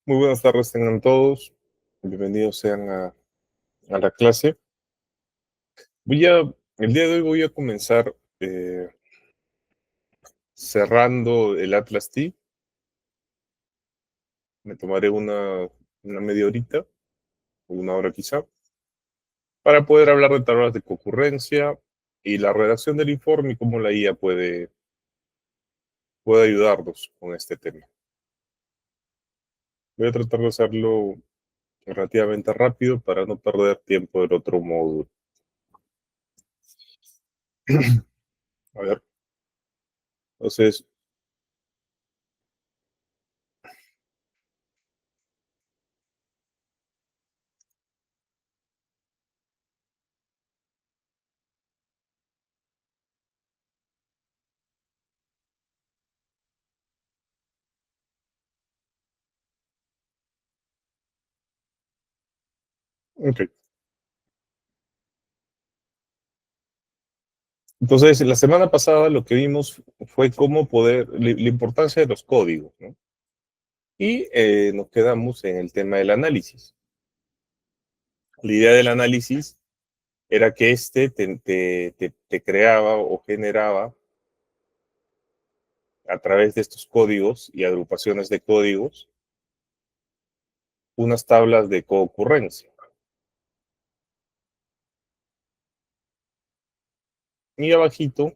Muy buenas tardes tengan todos. Bienvenidos sean a la clase. El día de hoy voy a comenzar cerrando el Atlas T. Me tomaré una media horita, o una hora quizá, para poder hablar de tablas de concurrencia y la redacción del informe y cómo la IA puede ayudarnos con este tema. Voy a tratar de hacerlo relativamente rápido para no perder tiempo del otro módulo. A ver, entonces, ok. Entonces, la semana pasada lo que vimos fue la importancia de los códigos, ¿no? Y nos quedamos en el tema del análisis. La idea del análisis era que te creaba o generaba a través de estos códigos y agrupaciones de códigos unas tablas de concurrencia. Y abajito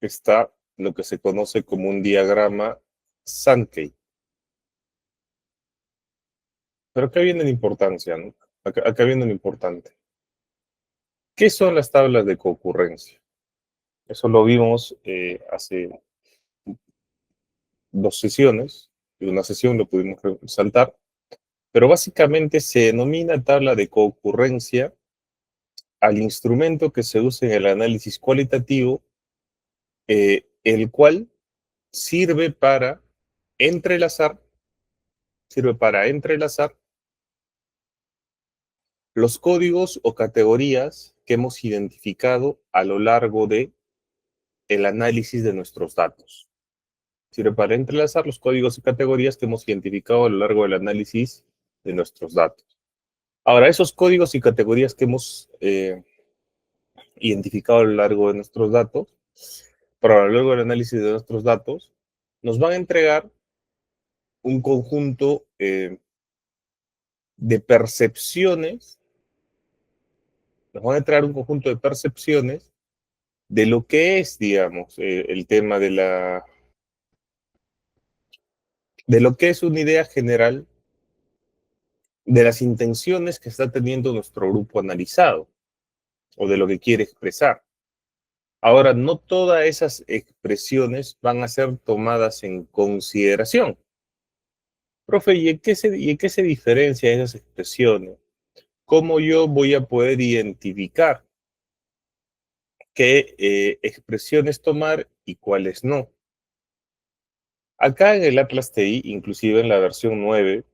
está lo que se conoce como un diagrama Sankey. Pero acá viene la importancia, ¿no? Acá viene lo importante. ¿Qué son las tablas de concurrencia? Eso lo vimos hace 2 sesiones, y una sesión lo pudimos saltar, pero básicamente se denomina tabla de concurrencia al instrumento que se usa en el análisis cualitativo, el cual sirve para entrelazar, sirve para entrelazar los códigos o categorías que hemos identificado a lo largo de el análisis de nuestros datos. Sirve para entrelazar los códigos y categorías que hemos identificado a lo largo del análisis de nuestros datos. Ahora, esos códigos y categorías que hemos identificado a lo largo de nuestros datos, para a lo largo del análisis de nuestros datos, nos van a entregar un conjunto de percepciones, nos van a entregar un conjunto de percepciones de lo que es, digamos, el tema de lo que es una idea general de las intenciones que está teniendo nuestro grupo analizado o de lo que quiere expresar. Ahora, no todas esas expresiones van a ser tomadas en consideración. Profe, ¿y en qué se diferencia esas expresiones? ¿Cómo yo voy a poder identificar qué expresiones tomar y cuáles no? Acá en el Atlas TI, inclusive en la versión 9,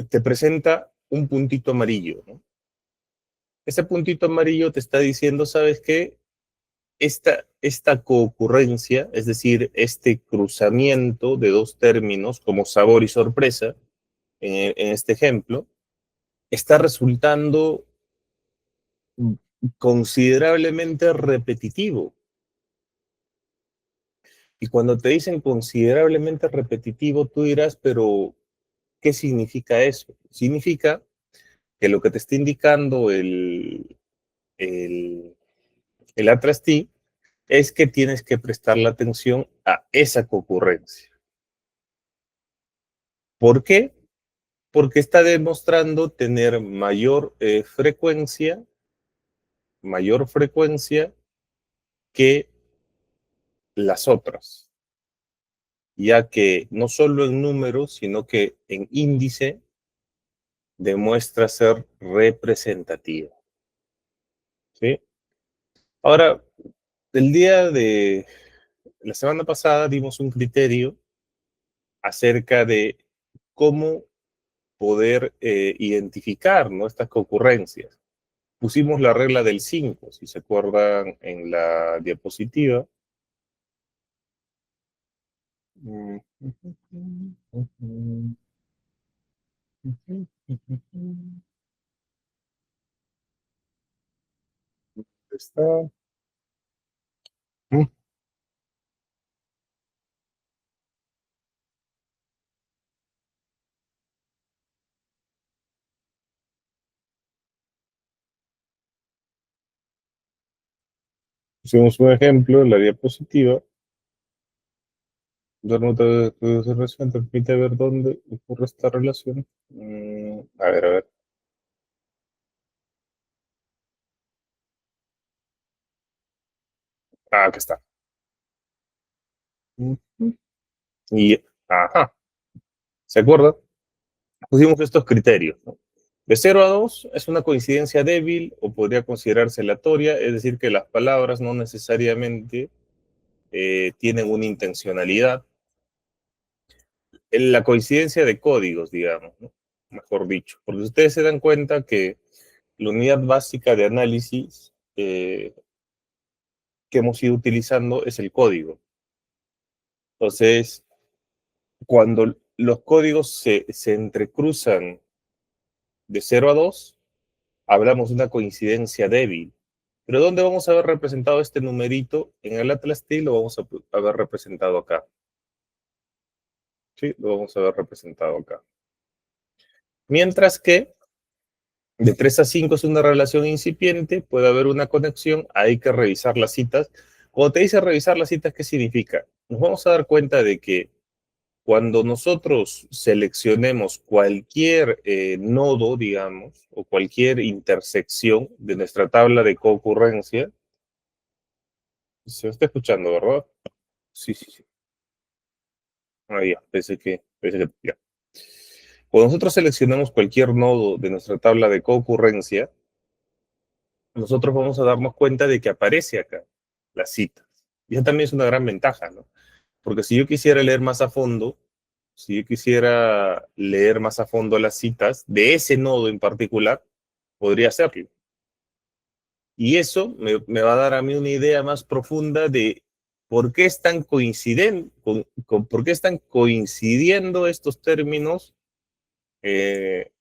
te presenta un puntito amarillo, ¿no? Ese puntito amarillo te está diciendo, ¿sabes qué? Esta concurrencia, es decir, este cruzamiento de dos términos como sabor y sorpresa, en este ejemplo, está resultando considerablemente repetitivo. Y cuando te dicen considerablemente repetitivo, tú dirás, pero ¿qué significa eso? Significa que lo que te está indicando el, el Atlas T es que tienes que prestarle atención a esa concurrencia. ¿Por qué? Porque está demostrando tener mayor frecuencia que las otras, ya que no solo en números, sino que en índice demuestra ser representativa, ¿sí? Ahora, el día de la semana pasada dimos un criterio acerca de cómo poder identificar, ¿no?, estas concurrencias. Pusimos la regla del 5, si se acuerdan en la diapositiva. Mm, está. Mm, Hicimos un ejemplo en la diapositiva. Dar nota de observación te permite ver dónde ocurre esta relación. A ver, a ver. Ah, aquí está. Ujú. Y, ajá, ¿se acuerda? Pusimos estos criterios, ¿no? De 0 a 2 es una coincidencia débil o podría considerarse aleatoria, es decir, que las palabras no necesariamente tienen una intencionalidad. En la coincidencia de códigos, digamos, ¿no? Mejor dicho, porque ustedes se dan cuenta que la unidad básica de análisis que hemos ido utilizando es el código. Entonces, cuando los códigos se entrecruzan de 0 a 2, hablamos de una coincidencia débil. Pero ¿dónde vamos a ver representado este numerito? En el Atlas T lo vamos a ver representado acá. Sí, lo vamos a ver representado acá. Mientras que de 3 a 5 es una relación incipiente, puede haber una conexión, hay que revisar las citas. Cuando te dice revisar las citas, ¿qué significa? Nos vamos a dar cuenta de que cuando nosotros seleccionemos cualquier nodo, digamos, o cualquier intersección de nuestra tabla de concurrencia, se está escuchando, ¿verdad? Sí, sí, sí. Ah, ya, ya. Cuando nosotros seleccionamos cualquier nodo de nuestra tabla de concurrencia, nosotros vamos a darnos cuenta de que aparece acá la cita. Y eso también es una gran ventaja, ¿no? Porque si yo quisiera leer más a fondo, si yo quisiera leer más a fondo las citas de ese nodo en particular, podría hacerlo. Y eso me va a dar a mí una idea más profunda de por qué están por qué están coincidiendo estos términos, eh,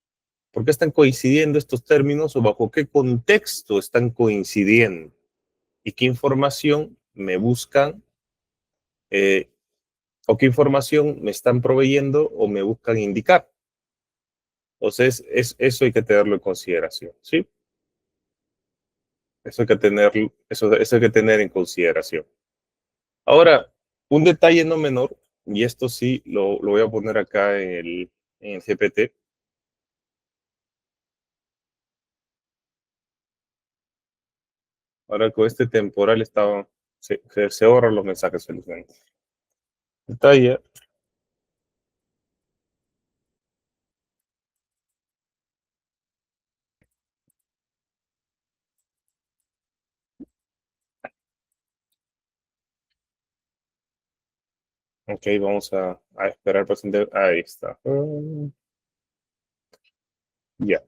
por qué están coincidiendo estos términos o bajo qué contexto están coincidiendo y qué información me buscan eh, o qué información me están proveyendo o me buscan indicar. Entonces, eso hay que tenerlo en consideración, ¿sí? Eso hay que tener en consideración. Ahora, un detalle no menor, y esto sí lo voy a poner acá en el GPT. Ahora con este temporal se ahorran los mensajes felizmente. Detalle, ok, vamos a esperar para sentir. Ahí está. Ya,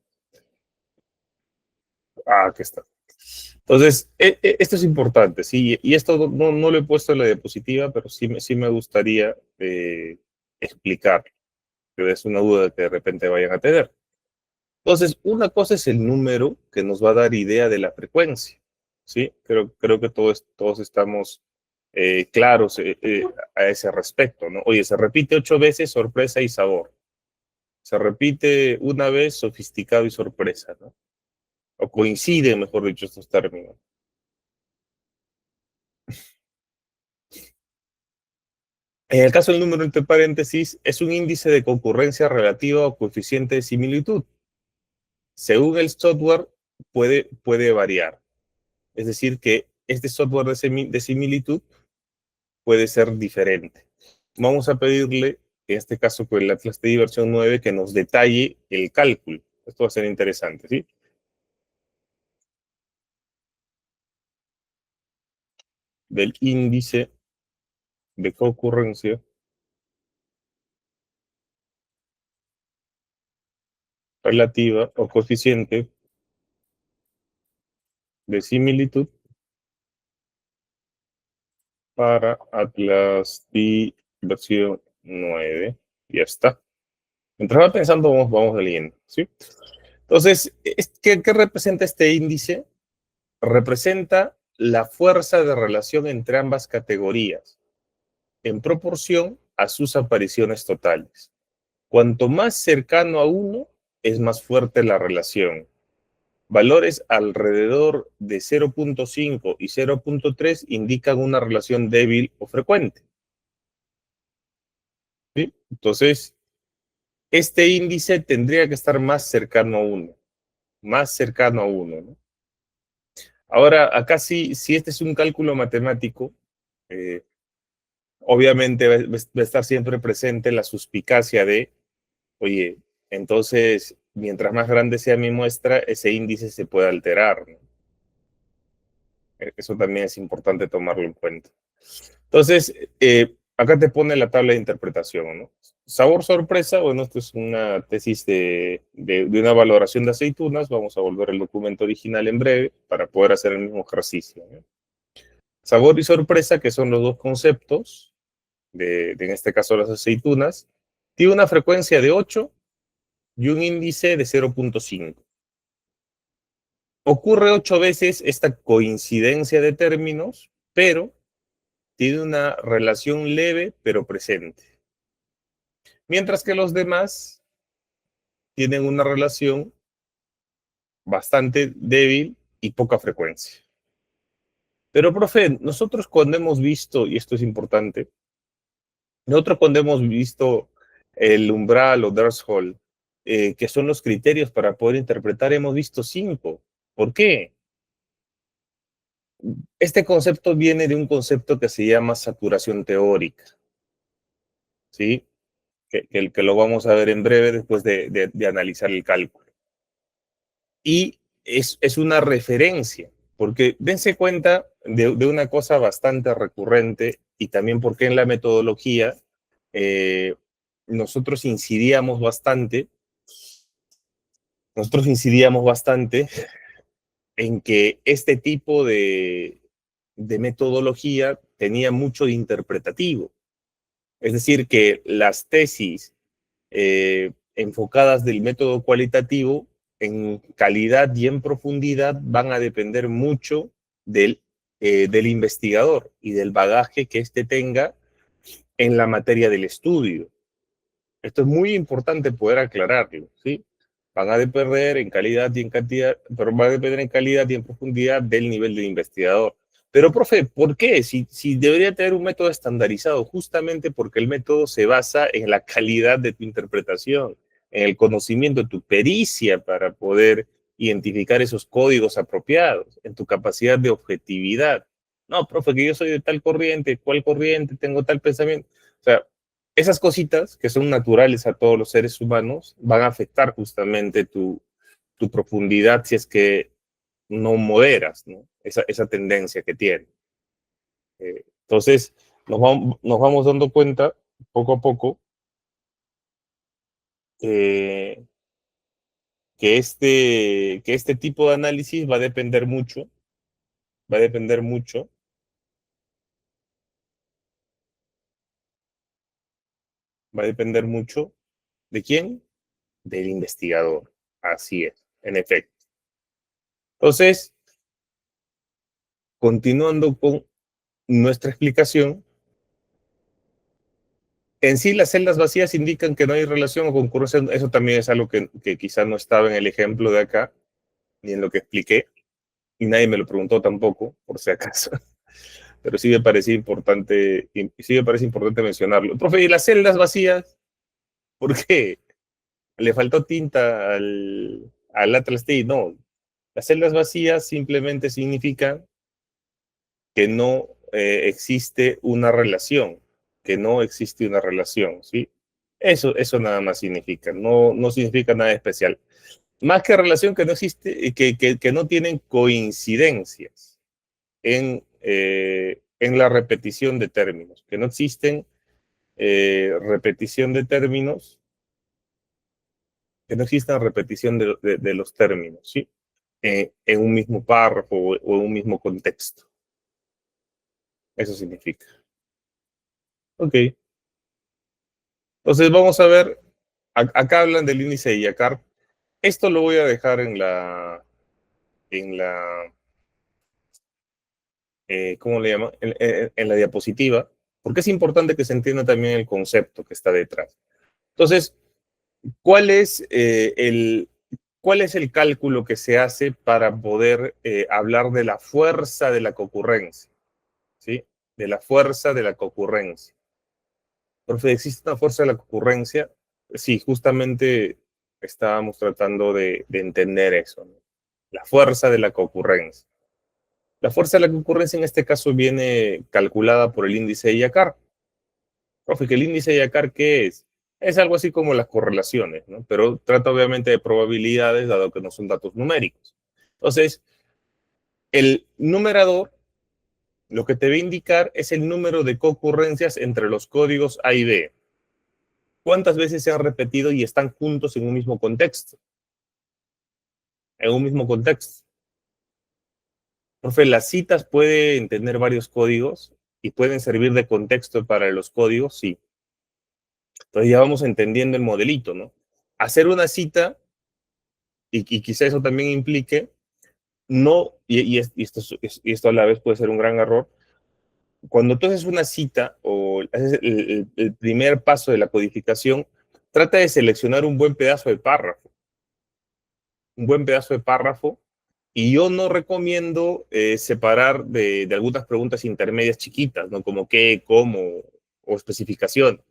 aquí está. Entonces, esto es importante, sí, y esto no lo he puesto en la diapositiva, pero sí me gustaría explicar, que es una duda que de repente vayan a tener. Entonces, una cosa es el número que nos va a dar idea de la frecuencia, ¿sí? Creo que todos estamos claros a ese respecto, ¿no? Oye, se repite 8 veces, sorpresa y sabor. Se repite una vez, sofisticado y sorpresa, ¿no? O coinciden, mejor dicho, estos términos. En el caso del número entre paréntesis, es un índice de concurrencia relativa o coeficiente de similitud. Según el software, puede variar. Es decir, que este software de similitud puede ser diferente. Vamos a pedirle, en este caso con el Atlas TI versión 9, que nos detalle el cálculo. Esto va a ser interesante, ¿sí? Del índice de concurrencia relativa o coeficiente de similitud para Atlas TI versión 9. Ya está. Mientras va pensando, vamos leyendo, ¿sí? Entonces, ¿qué representa este índice? Representa la fuerza de relación entre ambas categorías en proporción a sus apariciones totales. Cuanto más cercano a uno, es más fuerte la relación. Valores alrededor de 0.5 y 0.3 indican una relación débil o frecuente, ¿sí? Entonces, este índice tendría que estar más cercano a uno, más cercano a uno, ¿no? Ahora, acá sí, si este es un cálculo matemático, eh, obviamente va a estar siempre presente la suspicacia de, oye, entonces, mientras más grande sea mi muestra, ese índice se puede alterar, ¿no? Eso también es importante tomarlo en cuenta. Entonces, acá te pone la tabla de interpretación, ¿no? Sabor sorpresa, bueno, esto es una tesis de una valoración de aceitunas. Vamos a volver al documento original en breve para poder hacer el mismo ejercicio, ¿no? Sabor y sorpresa, que son los dos conceptos en este caso las aceitunas, tiene una frecuencia de 8 y un índice de 0.5. Ocurre 8 veces esta coincidencia de términos, pero tiene una relación leve pero presente. Mientras que los demás tienen una relación bastante débil y poca frecuencia. Pero, profe, nosotros cuando hemos visto, y esto es importante, nosotros cuando hemos visto el umbral o threshold, que son los criterios para poder interpretar, hemos visto 5. ¿Por qué? Este concepto viene de un concepto que se llama saturación teórica, ¿sí? Que lo vamos a ver en breve después de analizar el cálculo. Y es una referencia, porque dense cuenta de una cosa bastante recurrente y también porque en la metodología eh, nosotros incidíamos bastante, nosotros incidíamos bastante en que este tipo de metodología tenía mucho de interpretativo. Es decir, que las tesis enfocadas del método cualitativo en calidad y en profundidad van a depender mucho del investigador y del bagaje que éste tenga en la materia del estudio. Esto es muy importante poder aclararlo, ¿sí? Van a depender en calidad y en cantidad, pero van a depender en calidad y en profundidad del nivel del investigador. Pero, profe, ¿por qué? Si debería tener un método estandarizado, justamente porque el método se basa en la calidad de tu interpretación, en el conocimiento de tu pericia para poder identificar esos códigos apropiados, en tu capacidad de objetividad. No, profe, que yo soy de tal corriente, ¿cuál corriente? Tengo tal pensamiento. O sea, esas cositas que son naturales a todos los seres humanos van a afectar justamente tu profundidad si es que no moderas, ¿no? Esa tendencia que tiene. Entonces, nos vamos dando cuenta poco a poco eh, que este tipo de análisis va a depender mucho, va a depender mucho, va a depender mucho de quién, del investigador. Así es, en efecto. Entonces, continuando con nuestra explicación, en sí, las celdas vacías indican que no hay relación o concurrencia. Eso también es algo que quizá no estaba en el ejemplo de acá, ni en lo que expliqué, y nadie me lo preguntó tampoco, por si acaso. Pero sí me parece importante mencionarlo. Profe, ¿y las celdas vacías? ¿Por qué? ¿Le faltó tinta al Atlas TI? No. Las celdas vacías simplemente significan que no existe una relación, que no existe una relación, ¿sí? Eso nada más significa, no significa nada especial. Más que relación que no existe, que no tienen coincidencias en la repetición de términos, que no existen repetición de términos, que no exista repetición de los términos, ¿sí? En un mismo párrafo o en un mismo contexto. Eso significa. Ok. Entonces vamos a ver, acá hablan del índice de Yakar. Esto lo voy a dejar en la ¿cómo le llaman? En la diapositiva, porque es importante que se entienda también el concepto que está detrás. Entonces, ¿cuál es, cuál es el cálculo que se hace para poder hablar de la fuerza de la concurrencia? ¿Sí? De la fuerza de la concurrencia. Profe, ¿existe una fuerza de la concurrencia? Sí, justamente estábamos tratando de entender eso, ¿no? La fuerza de la concurrencia. La fuerza de la concurrencia en este caso viene calculada por el índice de Yakar. Profe, que el índice de Yakar, ¿qué es? Es algo así como las correlaciones, ¿no? Pero trata obviamente de probabilidades, dado que no son datos numéricos. Entonces, el numerador lo que te va a indicar es el número de concurrencias entre los códigos A y B. ¿Cuántas veces se han repetido y están juntos en un mismo contexto? En un mismo contexto. Profe, las citas pueden tener varios códigos y pueden servir de contexto para los códigos, sí. Entonces ya vamos entendiendo el modelito, ¿no? Hacer una cita, y quizá eso también implique, no, y esto a la vez puede ser un gran error, cuando tú haces una cita o haces el primer paso de la codificación, trata de seleccionar un buen pedazo de párrafo, un buen pedazo de párrafo, y yo no recomiendo separar de algunas preguntas intermedias chiquitas, ¿no? Como qué, cómo o especificación.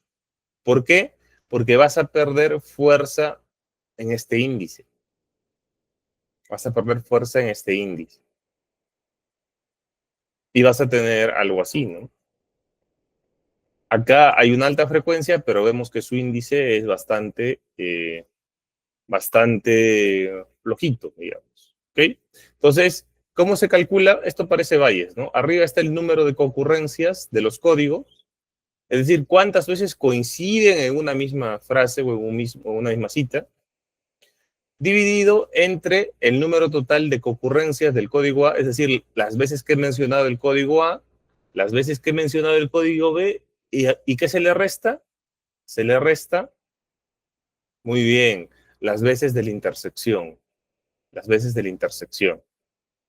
¿Por qué? Porque vas a perder fuerza en este índice. Vas a perder fuerza en este índice. Y vas a tener algo así, ¿no? Acá hay una alta frecuencia, pero vemos que su índice es bastante flojito, digamos. ¿Ok? Entonces, ¿cómo se calcula? Esto parece Bayes, ¿no? Arriba está el número de concurrencias de los códigos, es decir, cuántas veces coinciden en una misma frase o en una misma cita, dividido entre el número total de concurrencias del código A, es decir, las veces que he mencionado el código A, las veces que he mencionado el código B, ¿y qué se le resta? Se le resta, muy bien, las veces de la intersección, las veces de la intersección.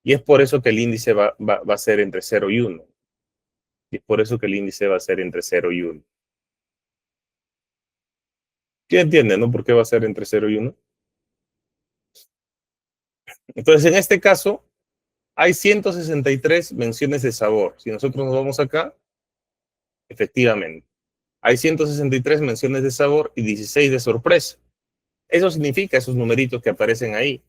Y es por eso que el índice va a ser entre 0 y 1. Y es por eso que el índice va a ser entre 0 y 1. ¿Quién entiende, no? ¿Por qué va a ser entre 0 y 1? Entonces, en este caso, hay 163 menciones de sabor. Si nosotros nos vamos acá, efectivamente, hay 163 menciones de sabor y 16 de sorpresa. Eso significa esos numeritos que aparecen ahí,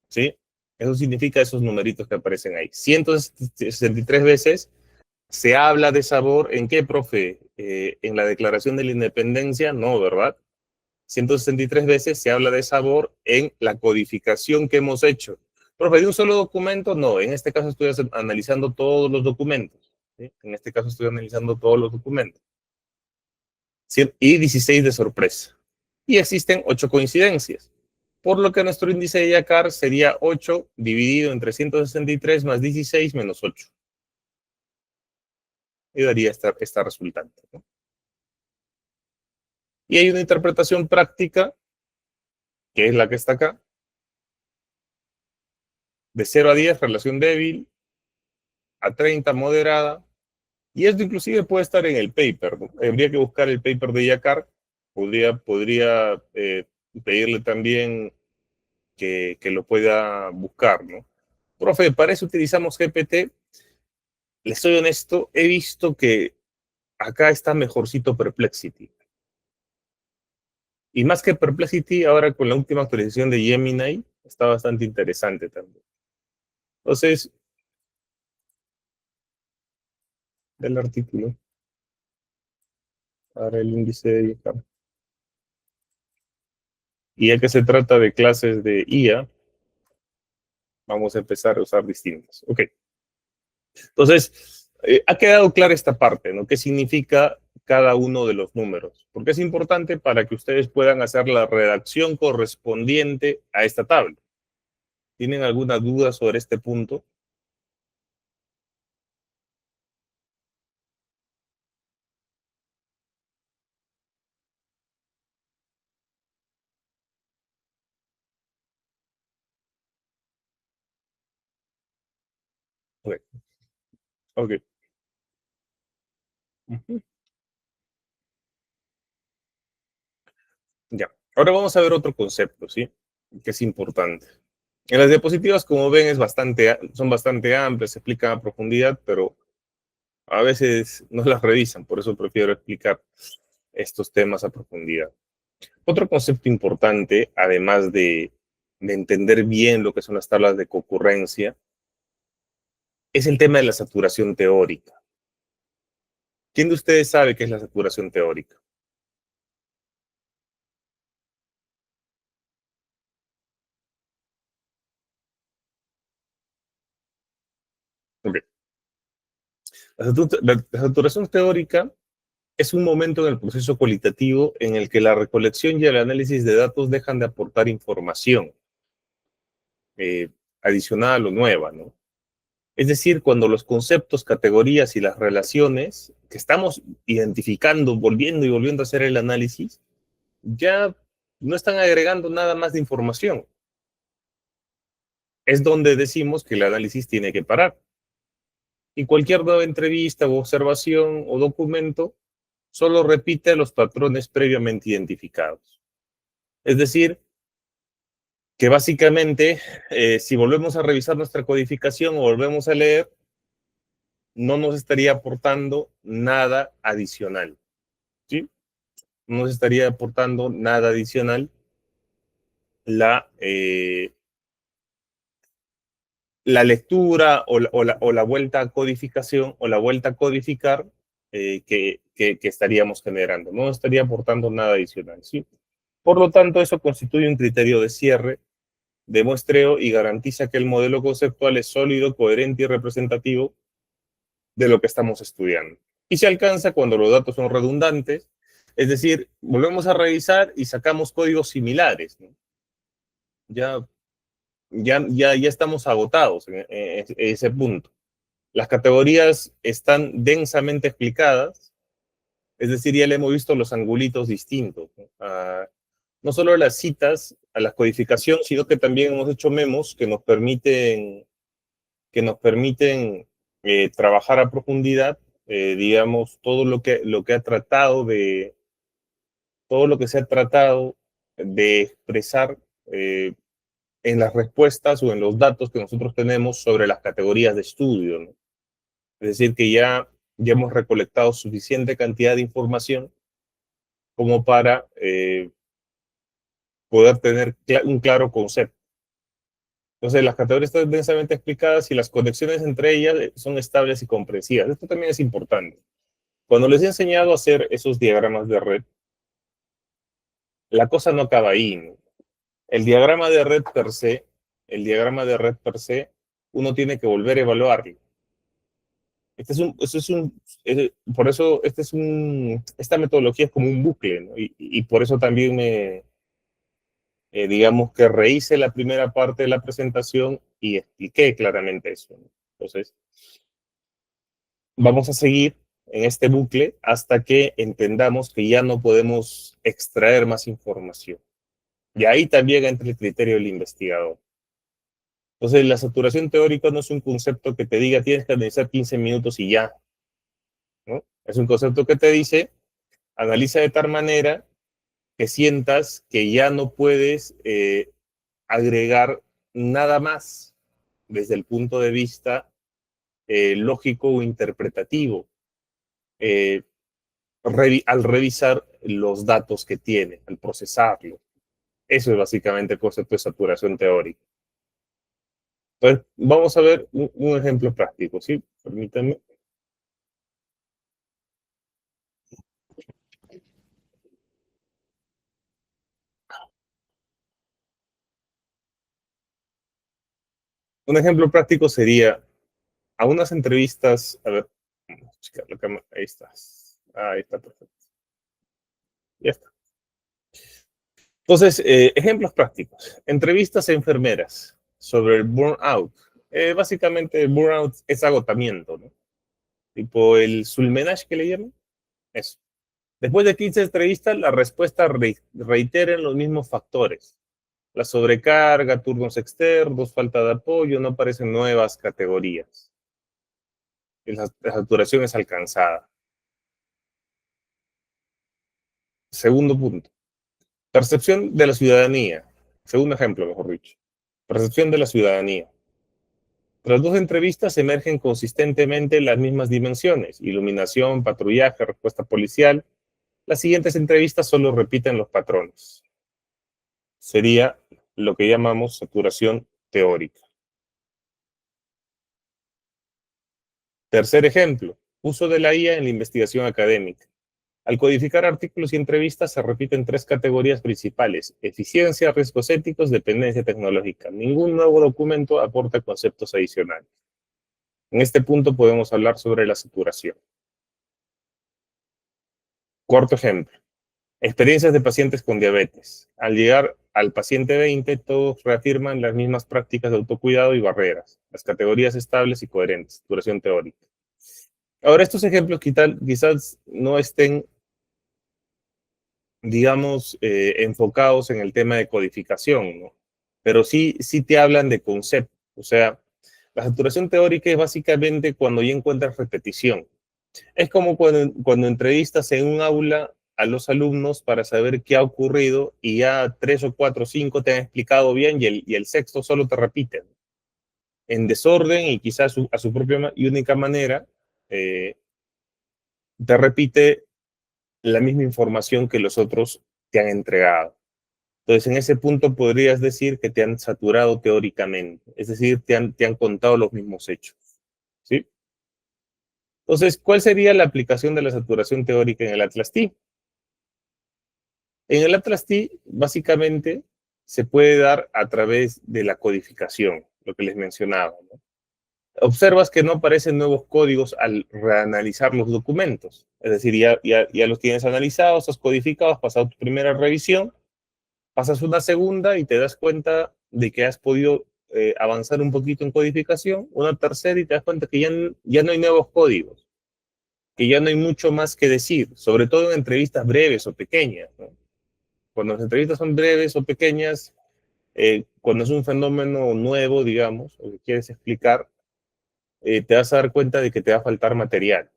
¿sí? Eso significa esos numeritos que aparecen ahí. 163 veces se habla de sabor. ¿En qué, profe? En la Declaración de la Independencia, no, ¿verdad? 163 veces se habla de sabor en la codificación que hemos hecho. Profe, ¿de un solo documento? No, en este caso estoy analizando todos los documentos. ¿Sí? En este caso estoy analizando todos los documentos. ¿Sí? Y 16 de sorpresa. Y existen 8 coincidencias. Por lo que nuestro índice de Yakar sería 8 dividido entre 163 más 16 menos 8. Y daría esta resultante, ¿no? Y hay una interpretación práctica, que es la que está acá, de 0 a 10, relación débil, a 30, moderada, y esto inclusive puede estar en el paper, ¿no? Habría que buscar el paper de Yakar, podría pedirle también que lo pueda buscar, ¿no? Profe, para eso utilizamos GPT. Les soy honesto, he visto que acá está mejorcito Perplexity. Y más que Perplexity, ahora con la última actualización de Gemini, está bastante interesante también. Entonces, del artículo para el índice de Yakar. Y ya que se trata de clases de IA, vamos a empezar a usar distintas. Ok. Entonces, ha quedado clara esta parte, ¿no? ¿Qué significa cada uno de los números? Porque es importante para que ustedes puedan hacer la redacción correspondiente a esta tabla. ¿Tienen alguna duda sobre este punto? Ok. Ujú. Ya. Ahora vamos a ver otro concepto, ¿sí? Que es importante. En las diapositivas, como ven, son bastante amplias, se explican a profundidad, pero a veces no las revisan, por eso prefiero explicar estos temas a profundidad. Otro concepto importante, además de entender bien lo que son las tablas de concurrencia, es el tema de la saturación teórica. ¿Quién de ustedes sabe qué es la saturación teórica? Ok. La saturación teórica es un momento en el proceso cualitativo en el que la recolección y el análisis de datos dejan de aportar información eh, adicional o nueva, ¿no? Es decir, cuando los conceptos, categorías y las relaciones que estamos identificando, volviendo y volviendo a hacer el análisis, ya no están agregando nada más de información. Es donde decimos que el análisis tiene que parar. Y cualquier nueva entrevista o observación o documento solo repite los patrones previamente identificados. Es decir, que básicamente, si volvemos a revisar nuestra codificación o volvemos a leer, no nos estaría aportando nada adicional, ¿sí? No nos estaría aportando nada adicional la, eh, la lectura o la vuelta a codificación o la vuelta a codificar que estaríamos generando. No nos estaría aportando nada adicional, ¿sí? Por lo tanto, eso constituye un criterio de cierre, de muestreo y garantiza que el modelo conceptual es sólido, coherente y representativo de lo que estamos estudiando. Y se alcanza cuando los datos son redundantes, es decir, volvemos a revisar y sacamos códigos similares, ¿no? Ya, ya estamos agotados en ese punto. Las categorías están densamente explicadas, es decir, ya le hemos visto los angulitos distintos, ¿no? No solo las citas a la codificación, sino que también hemos hecho memos que nos permiten trabajar a profundidad, digamos, todo lo que ha tratado de, todo lo que se ha tratado de expresar eh, en las respuestas o en los datos que nosotros tenemos sobre las categorías de estudio, ¿no? Es decir, que ya hemos recolectado suficiente cantidad de información como para poder tener un claro concepto. Entonces, las categorías están densamente explicadas y las conexiones entre ellas son estables y comprensivas. Esto también es importante. Cuando les he enseñado a hacer esos diagramas de red, la cosa no acaba ahí, ¿no? El diagrama de red per se, el diagrama de red per se, uno tiene que volver a evaluarlo. Por eso esta metodología es como un bucle, ¿no? Y por eso también digamos que rehice la primera parte de la presentación y expliqué claramente eso, ¿no? Entonces, vamos a seguir en este bucle hasta que entendamos que ya no podemos extraer más información. Y ahí también entra el criterio del investigador. Entonces, la saturación teórica no es un concepto que te diga tienes que analizar 15 minutos y ya, ¿no? Es un concepto que te dice analiza de tal manera que sientas que ya no puedes agregar nada más desde el punto de vista lógico o interpretativo eh, al revisar los datos que tiene, al procesarlo. Eso es básicamente el concepto de saturación teórica. Entonces, vamos a ver un ejemplo práctico, ¿sí? Permítanme. Un ejemplo práctico sería a unas entrevistas, a ver, chica, la cámara, ahí estás. Ahí está, perfecto. Ya está. Entonces, ejemplos prácticos. Entrevistas a enfermeras sobre el burnout. Básicamente, el burnout es agotamiento, ¿no? Tipo el sulmenage que le llaman. Eso. Después de 15 entrevistas, la respuesta reitera los mismos factores. La sobrecarga, turnos externos, falta de apoyo, no aparecen nuevas categorías. la saturación es alcanzada. Segundo punto, percepción de la ciudadanía. Segundo ejemplo, mejor dicho. Percepción de la ciudadanía. Tras dos entrevistas emergen consistentemente las mismas dimensiones: iluminación, patrullaje, respuesta policial. Las siguientes entrevistas solo repiten los patrones. Sería lo que llamamos saturación teórica. Tercer ejemplo, uso de la IA en la investigación académica. Al codificar artículos y entrevistas se repiten tres categorías principales: eficiencia, riesgos éticos, dependencia tecnológica. Ningún nuevo documento aporta conceptos adicionales. En este punto podemos hablar sobre la saturación. Cuarto ejemplo, experiencias de pacientes con diabetes. Al llegar al paciente 20, todos reafirman las mismas prácticas de autocuidado y barreras, las categorías estables y coherentes, saturación teórica. Ahora, estos ejemplos quizás no estén, digamos, enfocados en el tema de codificación, ¿no? Pero sí te hablan de conceptos. O sea, la saturación teórica es básicamente cuando ya encuentras repetición. Es como cuando entrevistas en un aula a los alumnos para saber qué ha ocurrido y ya 3 o 4 o 5 te han explicado bien y el sexto solo te repiten en desorden y quizás a su propia y única manera, eh, te repite la misma información que los otros te han entregado. Entonces, en ese punto podrías decir que te han saturado teóricamente, es decir, te han contado los mismos hechos, ¿sí? Entonces, ¿cuál sería la aplicación de la saturación teórica en el Atlas T? En el Atlas T, básicamente, se puede dar a través de la codificación, lo que les mencionaba, ¿no? Observas que no aparecen nuevos códigos al reanalizar los documentos. Es decir, ya los tienes analizados, has codificado, has pasado tu primera revisión, pasas una segunda y te das cuenta de que has podido avanzar un poquito en codificación, una tercera y te das cuenta que ya no hay nuevos códigos, que ya no hay mucho más que decir, sobre todo en entrevistas breves o pequeñas, ¿no? Cuando las entrevistas son breves o pequeñas, cuando es un fenómeno nuevo, digamos, o que quieres explicar, te vas a dar cuenta de que te va a faltar material.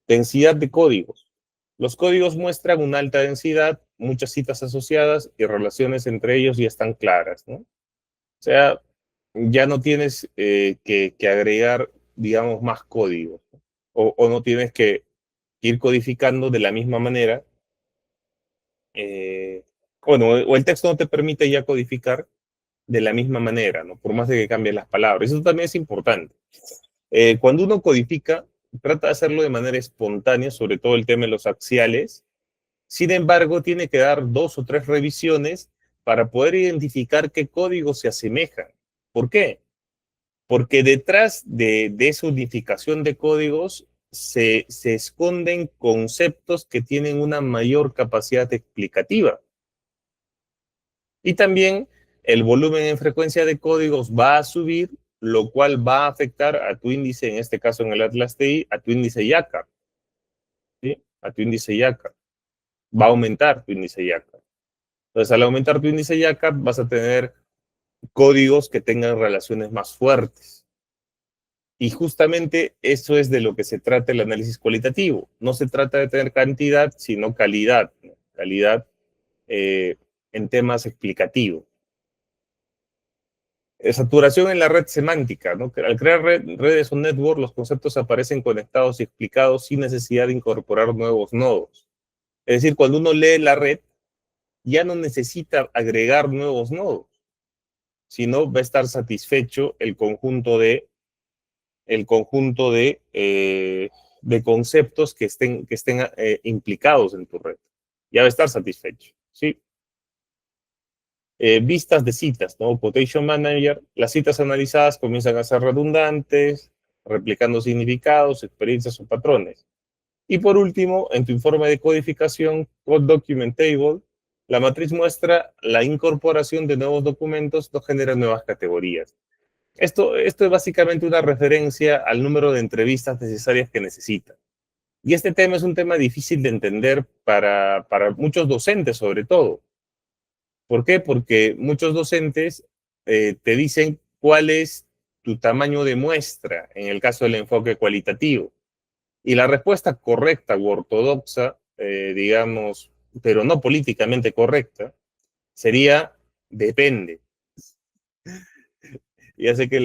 Densidad de códigos. Los códigos muestran una alta densidad, muchas citas asociadas y relaciones entre ellos ya están claras, ¿no? O sea, ya no tienes que agregar, digamos, más códigos, ¿no? O no tienes que ir codificando de la misma manera. eh, bueno, o el texto no te permite ya codificar de la misma manera, ¿no? Por más de que cambien las palabras. Eso también es importante. Cuando uno codifica, trata de hacerlo de manera espontánea, sobre todo el tema de los axiales. Sin embargo, tiene que dar 2 o 3 revisiones para poder identificar qué códigos se asemejan. ¿Por qué? Porque detrás de esa unificación de códigos se esconden conceptos que tienen una mayor capacidad explicativa. Y también el volumen en frecuencia de códigos va a subir, lo cual va a afectar a tu índice, en este caso en el Atlas TI, a tu índice YACA, ¿sí? A tu índice YACA. Va a aumentar tu índice YACA. Entonces, al aumentar tu índice YACA, vas a tener códigos que tengan relaciones más fuertes. Y justamente eso es de lo que se trata el análisis cualitativo. No se trata de tener cantidad, sino calidad, ¿no? Calidad en temas explicativos. Saturación en la red semántica, ¿no? Al crear redes o network, los conceptos aparecen conectados y explicados sin necesidad de incorporar nuevos nodos. Es decir, cuando uno lee la red, ya no necesita agregar nuevos nodos, sino va a estar satisfecho el conjunto de conceptos que estén implicados en tu red. Ya va a estar satisfecho, ¿sí? Vistas de citas, ¿no? Quotation Manager, las citas analizadas comienzan a ser redundantes, replicando significados, experiencias o patrones. Y por último, en tu informe de codificación, Code Document Table, la matriz muestra la incorporación de nuevos documentos, no genera nuevas categorías. Esto es básicamente una referencia al número de entrevistas necesarias que necesita. Y este tema es un tema difícil de entender para muchos docentes, sobre todo. ¿Por qué? Porque muchos docentes te dicen cuál es tu tamaño de muestra en el caso del enfoque cualitativo? Y la respuesta correcta u ortodoxa, digamos, pero no políticamente correcta, sería depende. Ya sé que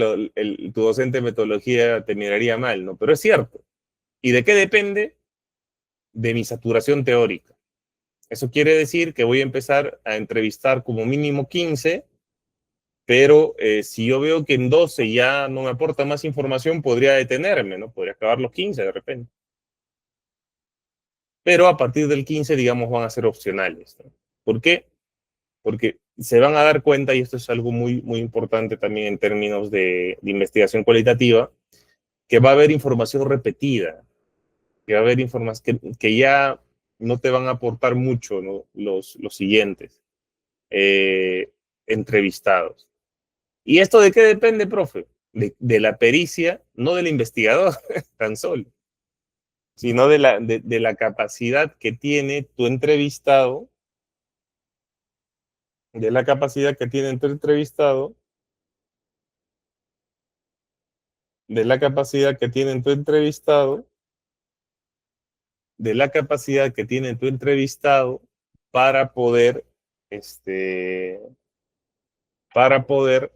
tu docente de metodología te miraría mal, ¿no? Pero es cierto. ¿Y de qué depende? De mi saturación teórica. Eso quiere decir que voy a empezar a entrevistar como mínimo 15, pero si yo veo que en 12 ya no me aporta más información, podría detenerme, ¿no? Podría acabar los 15 de repente. Pero a partir del 15, digamos, van a ser opcionales, ¿no? ¿Por qué? Porque se van a dar cuenta, y esto es algo muy, muy importante también en términos de investigación cualitativa, que va a haber información repetida, que va a haber información que ya no te van a aportar mucho, ¿no? Los siguientes entrevistados. ¿Y esto de qué depende, profe? De la pericia, no del investigador tan solo, sino de la capacidad que tiene tu entrevistado, de la capacidad que tiene tu entrevistado, de la capacidad que tiene tu entrevistado, de la capacidad que tiene tu entrevistado para poder, este, para poder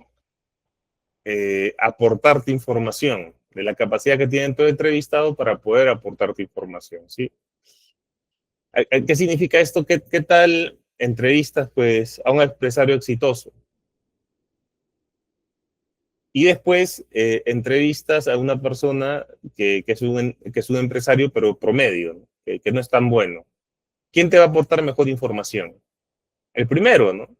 aportarte información, de la capacidad que tiene tu entrevistado para poder aportarte información, ¿sí? ¿Qué significa esto? ¿Qué tal entrevistas pues, a un empresario exitoso? Y después entrevistas a una persona que es un empresario, pero promedio, ¿no? Que no es tan bueno. ¿Quién te va a aportar mejor información? El primero, ¿no?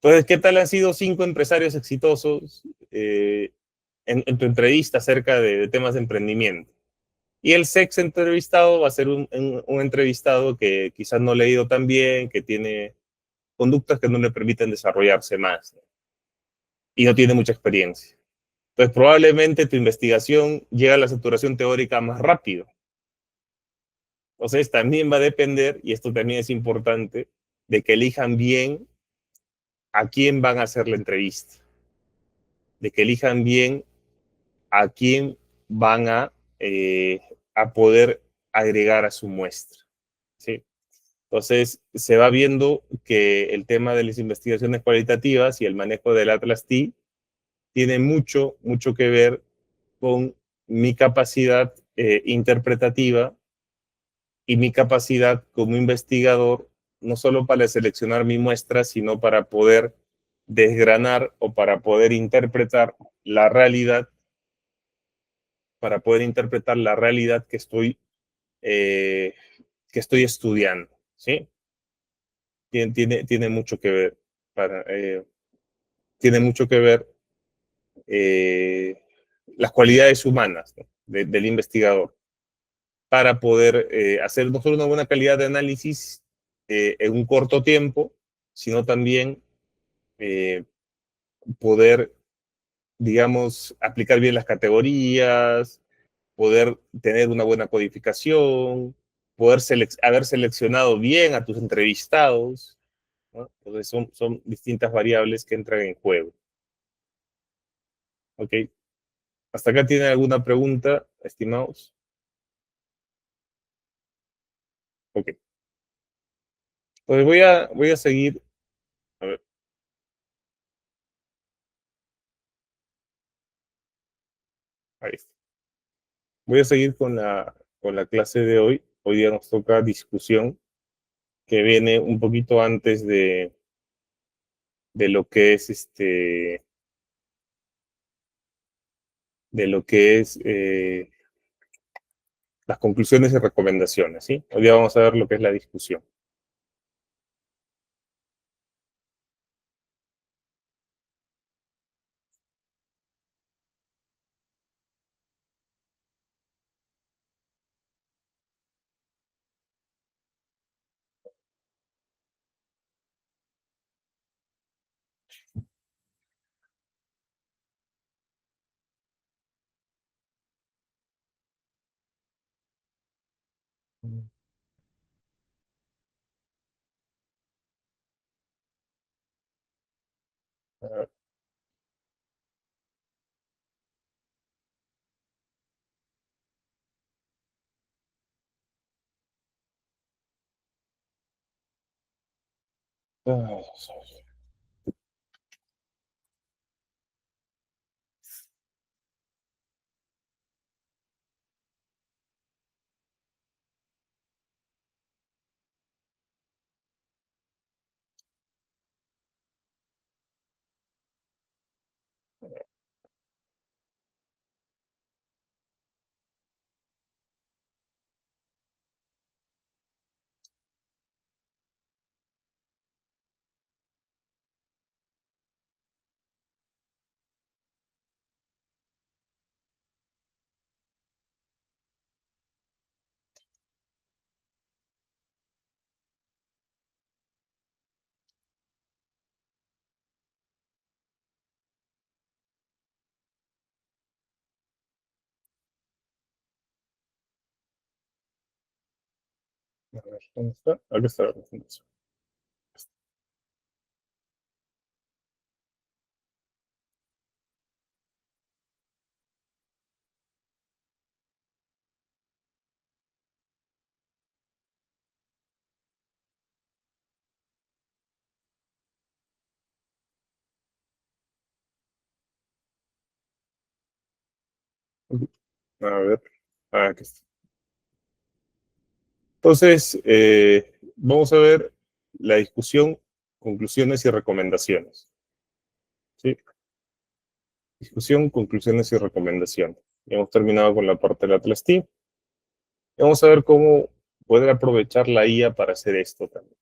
Entonces, ¿qué tal han sido 5 empresarios exitosos en tu entrevista acerca de temas de emprendimiento? Y el sexto entrevistado va a ser un entrevistado que quizás no ha leído tan bien, que tiene conductas que no le permiten desarrollarse más, ¿no? Y no tiene mucha experiencia. Entonces, probablemente tu investigación llega a la saturación teórica más rápido. Entonces, también va a depender, y esto también es importante, de que elijan bien a quién van a hacer la entrevista, de que elijan bien a quién van a poder agregar a su muestra, ¿sí? Entonces, se va viendo que el tema de las investigaciones cualitativas y el manejo del Atlas T tiene mucho, mucho que ver con mi capacidad interpretativa y mi capacidad como investigador, no solo para seleccionar mi muestra, sino para poder desgranar o para poder interpretar la realidad, para poder interpretar la realidad eh, que estoy estudiando, ¿sí? Tiene mucho que ver, tiene mucho que ver eh, las cualidades humanas, ¿no? Del investigador para poder hacer no solo una buena calidad de análisis en un corto tiempo, sino también eh, poder, digamos, aplicar bien las categorías, poder tener una buena codificación, poder haber seleccionado bien a tus entrevistados, ¿no? Entonces son distintas variables que entran en juego. ¿Ok? ¿Hasta acá tienen alguna pregunta, estimados? Ok. Entonces voy a seguir. A ver, ahí está. Voy a seguir con la clase de hoy. Hoy día nos toca discusión, que viene un poquito antes de lo que es de lo que es las conclusiones y recomendaciones, ¿sí? Hoy día vamos a ver lo que es la discusión. Ah, a ver, ¿dónde está? Aquí está la presentación. A ver, aquí está. Entonces, vamos a ver la discusión, conclusiones y recomendaciones. ¿Sí? Discusión, conclusiones y recomendaciones. Ya hemos terminado con la parte del Atlas Team. Vamos a ver cómo poder aprovechar la IA para hacer esto también.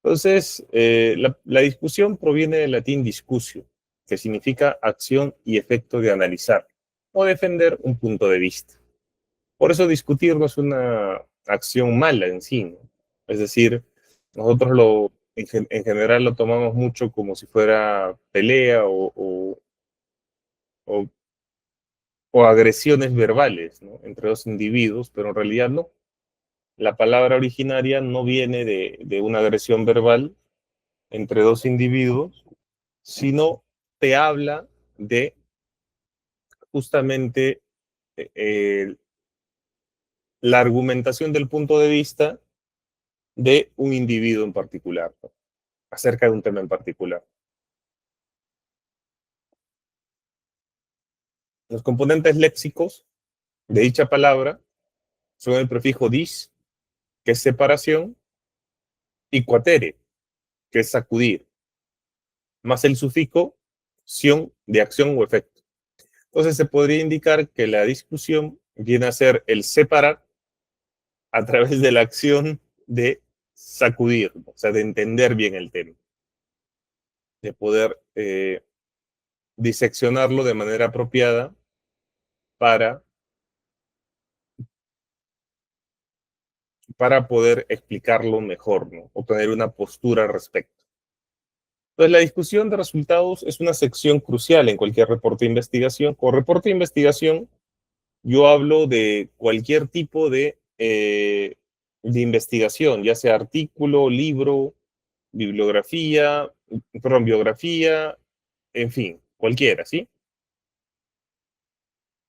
Entonces, la discusión proviene del latín discusio, que significa acción y efecto de analizar o defender un punto de vista. Por eso discutir no es una acción mala en sí, ¿no? Es decir, nosotros en general lo tomamos mucho como si fuera pelea o, o agresiones verbales, ¿no? Entre dos individuos, pero en realidad no. La palabra originaria no viene de una agresión verbal entre dos individuos, sino te habla de justamente eh, la argumentación del punto de vista de un individuo en particular, ¿no? Acerca de un tema en particular. Los componentes léxicos de dicha palabra son el prefijo dis, que es separación, y quatere, que es sacudir, más el sufijo ción, de acción o efecto. Entonces se podría indicar que la discusión viene a ser el separar a través de la acción de sacudir, o sea, de entender bien el tema, de poder diseccionarlo de manera apropiada para, para poder explicarlo mejor, ¿no? O tener una postura al respecto. Entonces, la discusión de resultados es una sección crucial en cualquier reporte de investigación. Con reporte de investigación, yo hablo de cualquier tipo de investigación, ya sea artículo, libro, bibliografía, perdón, biografía, en fin, cualquiera, ¿sí?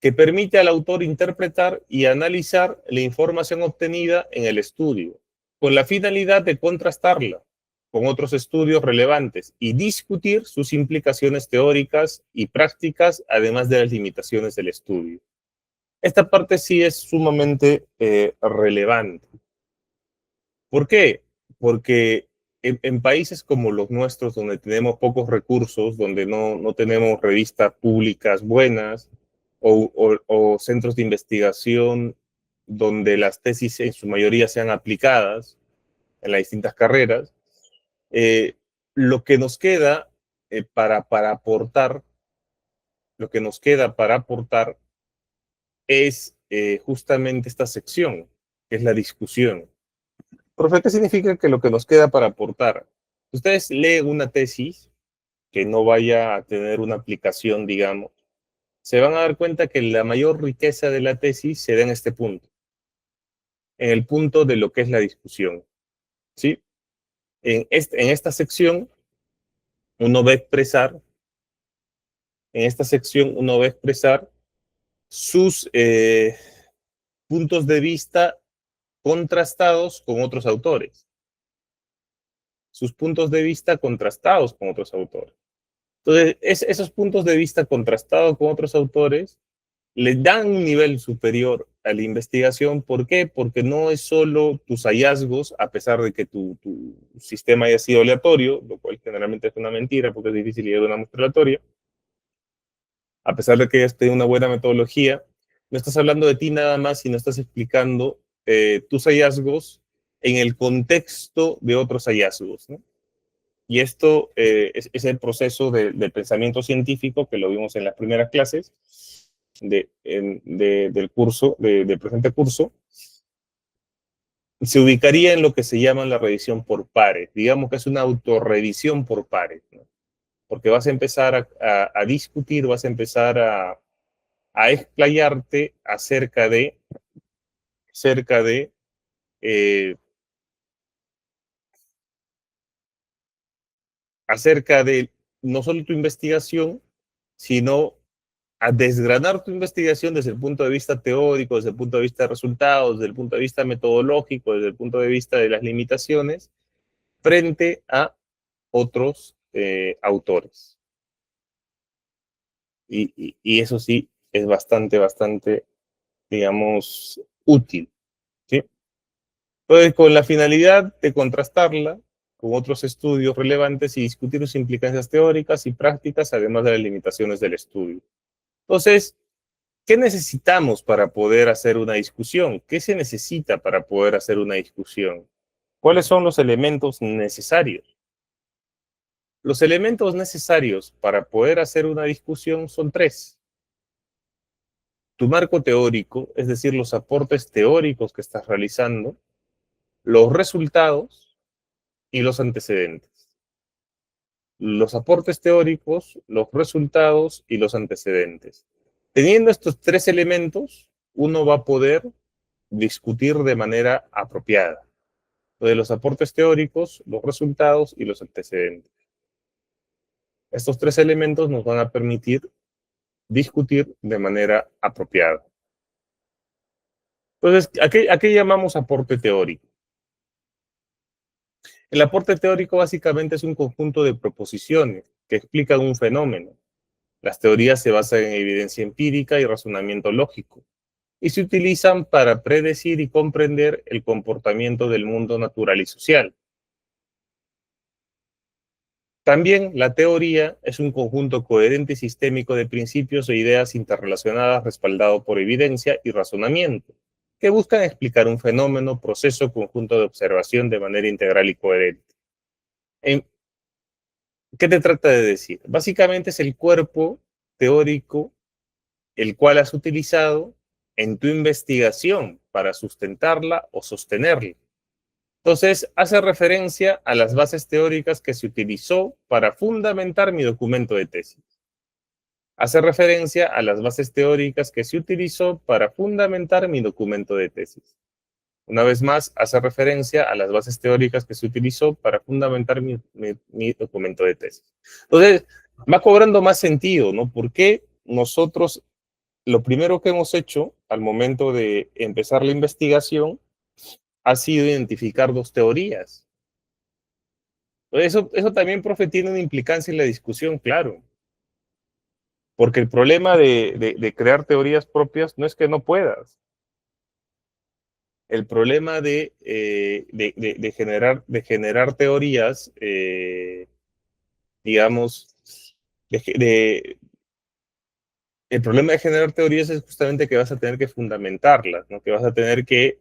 Que permite al autor interpretar y analizar la información obtenida en el estudio, con la finalidad de contrastarla con otros estudios relevantes y discutir sus implicaciones teóricas y prácticas, además de las limitaciones del estudio. Esta parte sí es sumamente relevante. ¿Por qué? Porque en países como los nuestros, donde tenemos pocos recursos, donde no tenemos revistas públicas buenas o centros de investigación donde las tesis en su mayoría sean aplicadas en las distintas carreras, eh, lo que nos queda para aportar, lo que nos queda para aportar es justamente esta sección, que es la discusión. Profe, ¿qué significa que lo que nos queda para aportar? Ustedes leen una tesis que no vaya a tener una aplicación, digamos, se van a dar cuenta que la mayor riqueza de la tesis se da en este punto, en el punto de lo que es la discusión, ¿sí? En esta sección uno va a expresar, en esta sección uno va a expresar sus puntos de vista contrastados con otros autores. sus puntos de vista contrastados con otros autores. Entonces, esos puntos de vista contrastados con otros autores le dan un nivel superior a la investigación. ¿Por qué? Porque no es solo tus hallazgos, a pesar de que tu sistema haya sido aleatorio, lo cual generalmente es una mentira porque es difícil llegar a una muestra aleatoria, a pesar de que hayas tenido una buena metodología, no estás hablando de ti nada más, sino estás explicando tus hallazgos en el contexto de otros hallazgos, ¿no? Y esto es el proceso del pensamiento científico que lo vimos en las primeras clases del curso, del presente curso. Se ubicaría en lo que se llama la revisión por pares. Digamos que es una autorrevisión por pares, ¿no? Porque vas a empezar a discutir, vas a empezar a explayarte acerca de eh, acerca de no solo tu investigación, sino a desgranar tu investigación desde el punto de vista teórico, desde el punto de vista de resultados, desde el punto de vista metodológico, desde el punto de vista de las limitaciones, frente a otros autores. Y eso sí es bastante, digamos, útil, ¿sí? Entonces, con la finalidad de contrastarla con otros estudios relevantes y discutir sus implicancias teóricas y prácticas, además de las limitaciones del estudio. Entonces, ¿qué necesitamos para poder hacer una discusión? ¿Qué se necesita para poder hacer una discusión? ¿Cuáles son los elementos necesarios? Los elementos necesarios para poder hacer una discusión son tres. Tu marco teórico, es decir, los aportes teóricos que estás realizando, los resultados y los antecedentes. Los aportes teóricos, los resultados y los antecedentes. Teniendo estos tres elementos, uno va a poder discutir de manera apropiada. De los aportes teóricos, los resultados y los antecedentes. Estos tres elementos nos van a permitir discutir de manera apropiada. Entonces, ¿a qué llamamos aporte teórico? El aporte teórico básicamente es un conjunto de proposiciones que explican un fenómeno. Las teorías se basan en evidencia empírica y razonamiento lógico y se utilizan para predecir y comprender el comportamiento del mundo natural y social. También la teoría es un conjunto coherente y sistémico de principios e ideas interrelacionadas respaldado por evidencia y razonamiento, que buscan explicar un fenómeno, proceso, conjunto de observación de manera integral y coherente. ¿Qué te trata de decir? Básicamente es el cuerpo teórico el cual has utilizado en tu investigación para sustentarla o sostenerla. Entonces, hace referencia a las bases teóricas que se utilizó para fundamentar mi documento de tesis. Hace referencia a las bases teóricas que se utilizó para fundamentar mi documento de tesis. Una vez más, hace referencia a las bases teóricas que se utilizó para fundamentar mi documento de tesis. Entonces, va cobrando más sentido, ¿no? Porque nosotros, lo primero que hemos hecho al momento de empezar la investigación ha sido identificar dos teorías. Eso también, profe, tiene una implicancia en la discusión, claro. Porque el problema de crear teorías propias no es que no puedas. El problema de generar teorías, digamos, el problema de generar teorías es justamente que vas a tener que fundamentarlas, ¿no? Que vas a tener que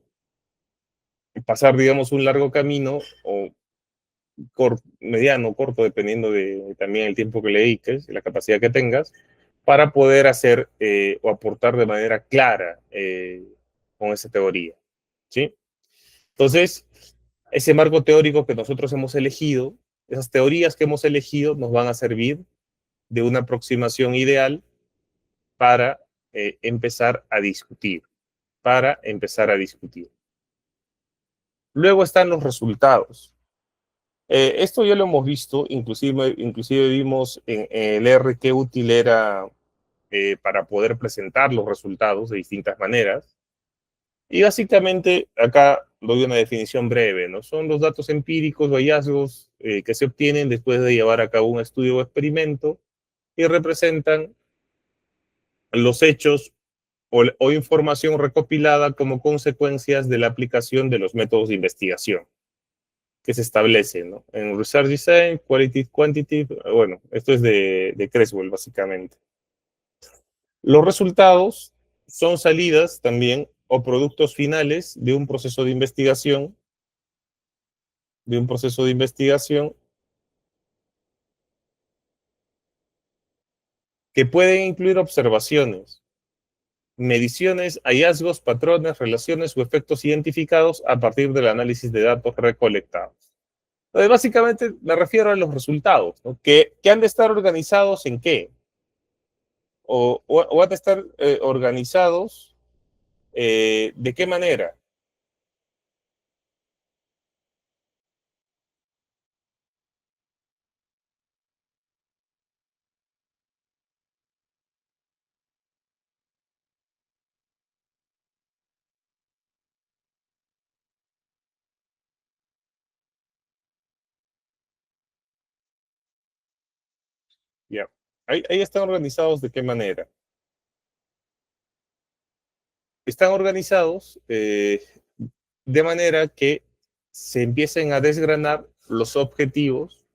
pasar, digamos, un largo camino o mediano, corto, dependiendo de también el tiempo que le dediques y la capacidad que tengas, para poder hacer o aportar de manera clara con esa teoría, ¿sí? Entonces, ese marco teórico que nosotros hemos elegido, esas teorías que hemos elegido nos van a servir de una aproximación ideal para empezar a discutir, Luego están los resultados. Esto ya lo hemos visto, inclusive vimos en el R qué útil era para poder presentar los resultados de distintas maneras. Y básicamente acá doy una definición breve, ¿no? Son los datos empíricos o hallazgos que se obtienen después de llevar a cabo un estudio o experimento y representan los hechos o información recopilada como consecuencias de la aplicación de los métodos de investigación que se establecen, ¿no? En Research Design, Qualitative, Quantitative, bueno, esto es de Creswell, básicamente. Los resultados son salidas también o productos finales de un proceso de investigación que pueden incluir observaciones, mediciones, hallazgos, patrones, relaciones o efectos identificados a partir del análisis de datos recolectados. Entonces, básicamente me refiero a los resultados, ¿no? Que han de estar organizados en qué, o han de estar organizados de qué manera. Ya. Ahí están organizados de qué manera. Están organizados de manera que se empiecen a desgranar los objetivos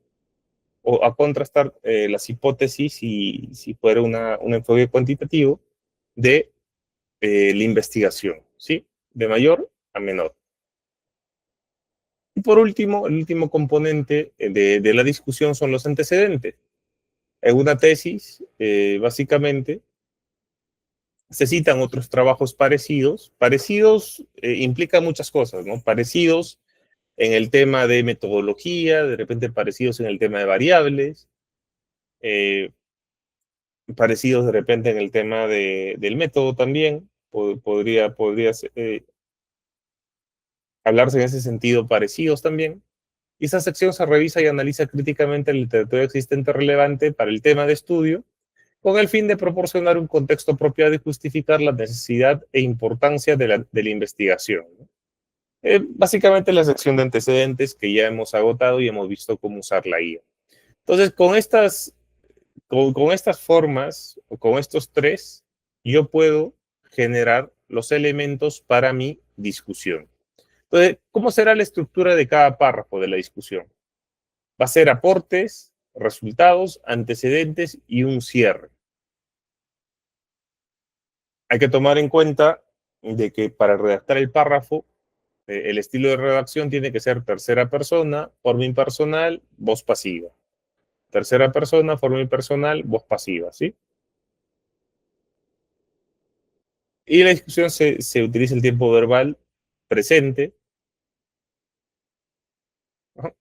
o a contrastar las hipótesis si fuera un enfoque cuantitativo de la investigación, ¿sí? De mayor a menor. Y por último, el último componente de la discusión son los antecedentes. En una tesis, básicamente, se citan otros trabajos parecidos. Parecidos implica muchas cosas, ¿no? Parecidos en el tema de metodología, de repente parecidos en el tema de variables, eh, parecidos de repente en el tema del método también. Podría hablarse en ese sentido parecidos también. Y esa sección se revisa y analiza críticamente la literatura existente relevante para el tema de estudio, con el fin de proporcionar un contexto apropiado y justificar la necesidad e importancia de la investigación, ¿no? Básicamente la sección de antecedentes que ya hemos agotado y hemos visto cómo usar la IA. Entonces, con estas formas, o con estos tres, yo puedo generar los elementos para mi discusión. Entonces, ¿cómo será la estructura de cada párrafo de la discusión? Va a ser aportes, resultados, antecedentes y un cierre. Hay que tomar en cuenta de que para redactar el párrafo, el estilo de redacción tiene que ser tercera persona, forma impersonal, voz pasiva. Tercera persona, forma impersonal, voz pasiva, ¿sí? Y la discusión se utiliza el tiempo verbal presente. Ajá.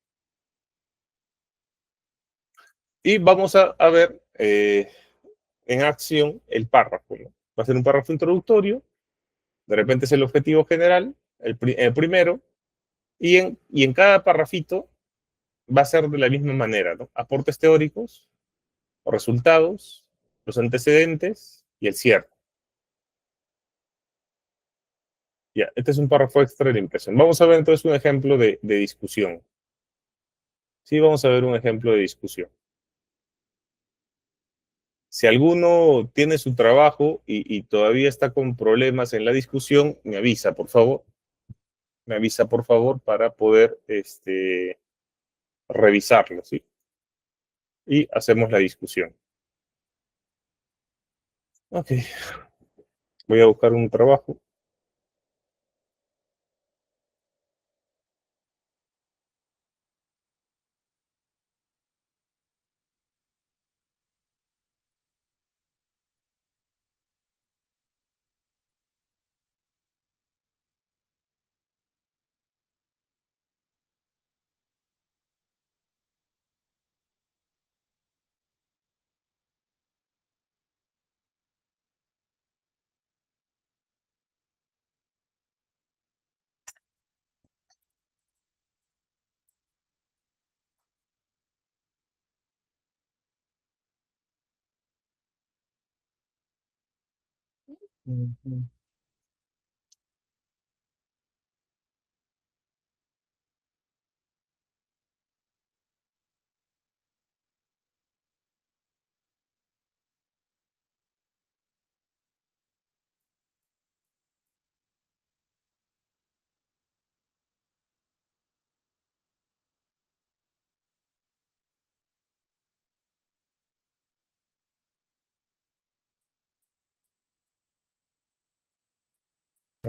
Y vamos a ver en acción el párrafo, ¿no? Va a ser un párrafo introductorio, de repente es el objetivo general, el primero, y en cada párrafito va a ser de la misma manera, ¿no? Aportes teóricos, resultados, los antecedentes y el cierre. Ya, este es un párrafo extra de la impresión. Vamos a ver entonces un ejemplo de discusión. Sí, vamos a ver un ejemplo de discusión. Si alguno tiene su trabajo y todavía está con problemas en la discusión, me avisa, por favor. Me avisa, por favor, para poder revisarlo, ¿sí? Y hacemos la discusión. Ok, voy a buscar un trabajo. Ujú.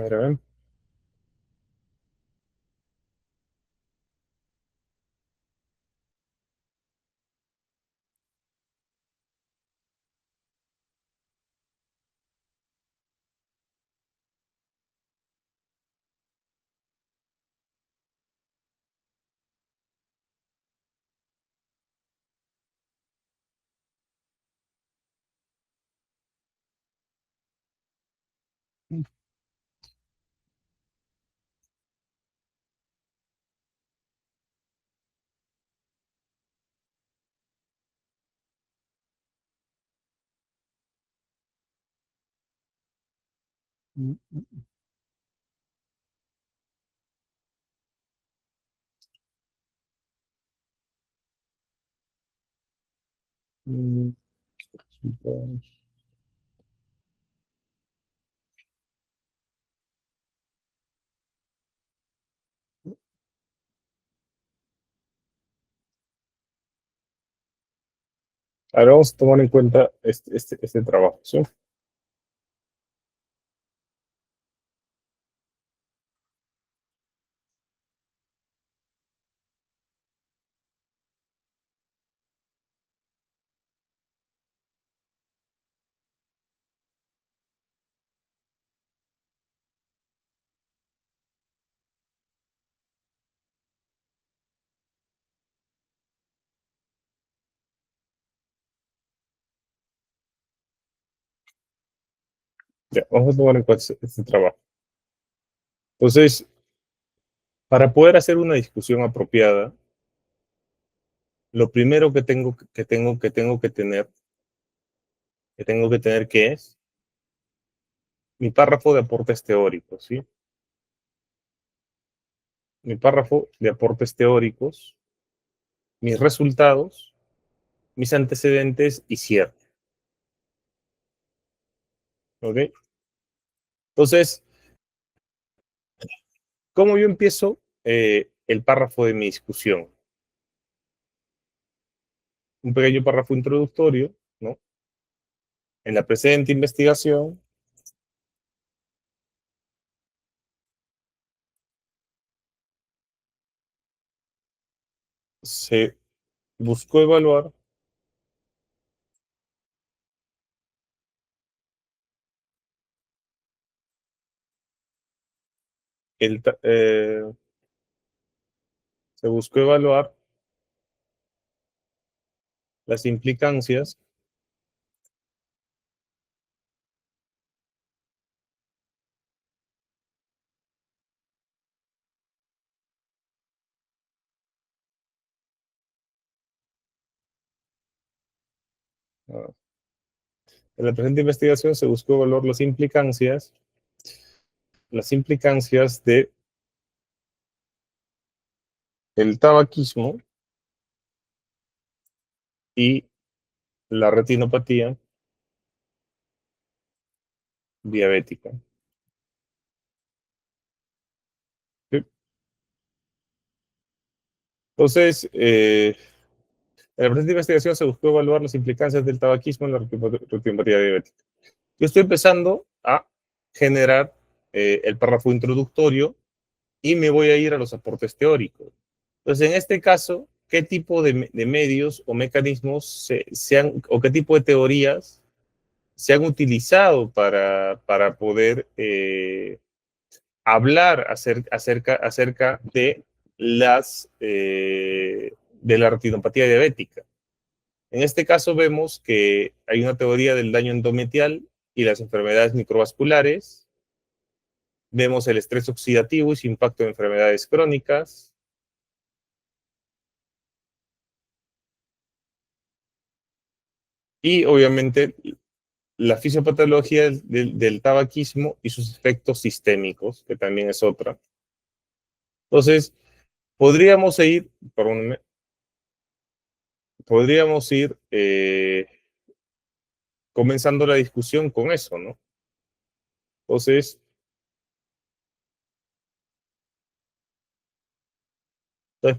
A ver. Mm, Ahora vamos a tomar en cuenta este trabajo, ¿sí? Ya, vamos a tomar en cuenta este trabajo. Entonces, para poder hacer una discusión apropiada, lo primero que tengo que tener que es mi párrafo de aportes teóricos, ¿sí? Mi párrafo de aportes teóricos, mis resultados, mis antecedentes y cierre, ¿ok? Entonces, ¿cómo yo empiezo el párrafo de mi discusión? Un pequeño párrafo introductorio, ¿no? En la presente investigación se buscó evaluar el, se buscó evaluar las implicancias uh, en la presente investigación se buscó evaluar las implicancias de el tabaquismo y la retinopatía diabética. ¿Sí? Entonces, en la presente investigación se buscó evaluar las implicancias del tabaquismo en la retinopatía diabética. Yo estoy empezando a generar el párrafo introductorio y me voy a ir a los aportes teóricos. Entonces, en este caso, ¿qué tipo de medios o mecanismos o qué tipo de teorías se han utilizado para poder hablar acerca de la retinopatía diabética? En este caso vemos que hay una teoría del daño endometrial y las enfermedades microvasculares. Vemos el estrés oxidativo y su impacto en enfermedades crónicas. Y obviamente la fisiopatología del tabaquismo y sus efectos sistémicos, que también es otra. Entonces, podríamos ir, perdónenme, podríamos ir comenzando la discusión con eso, ¿no? Entonces,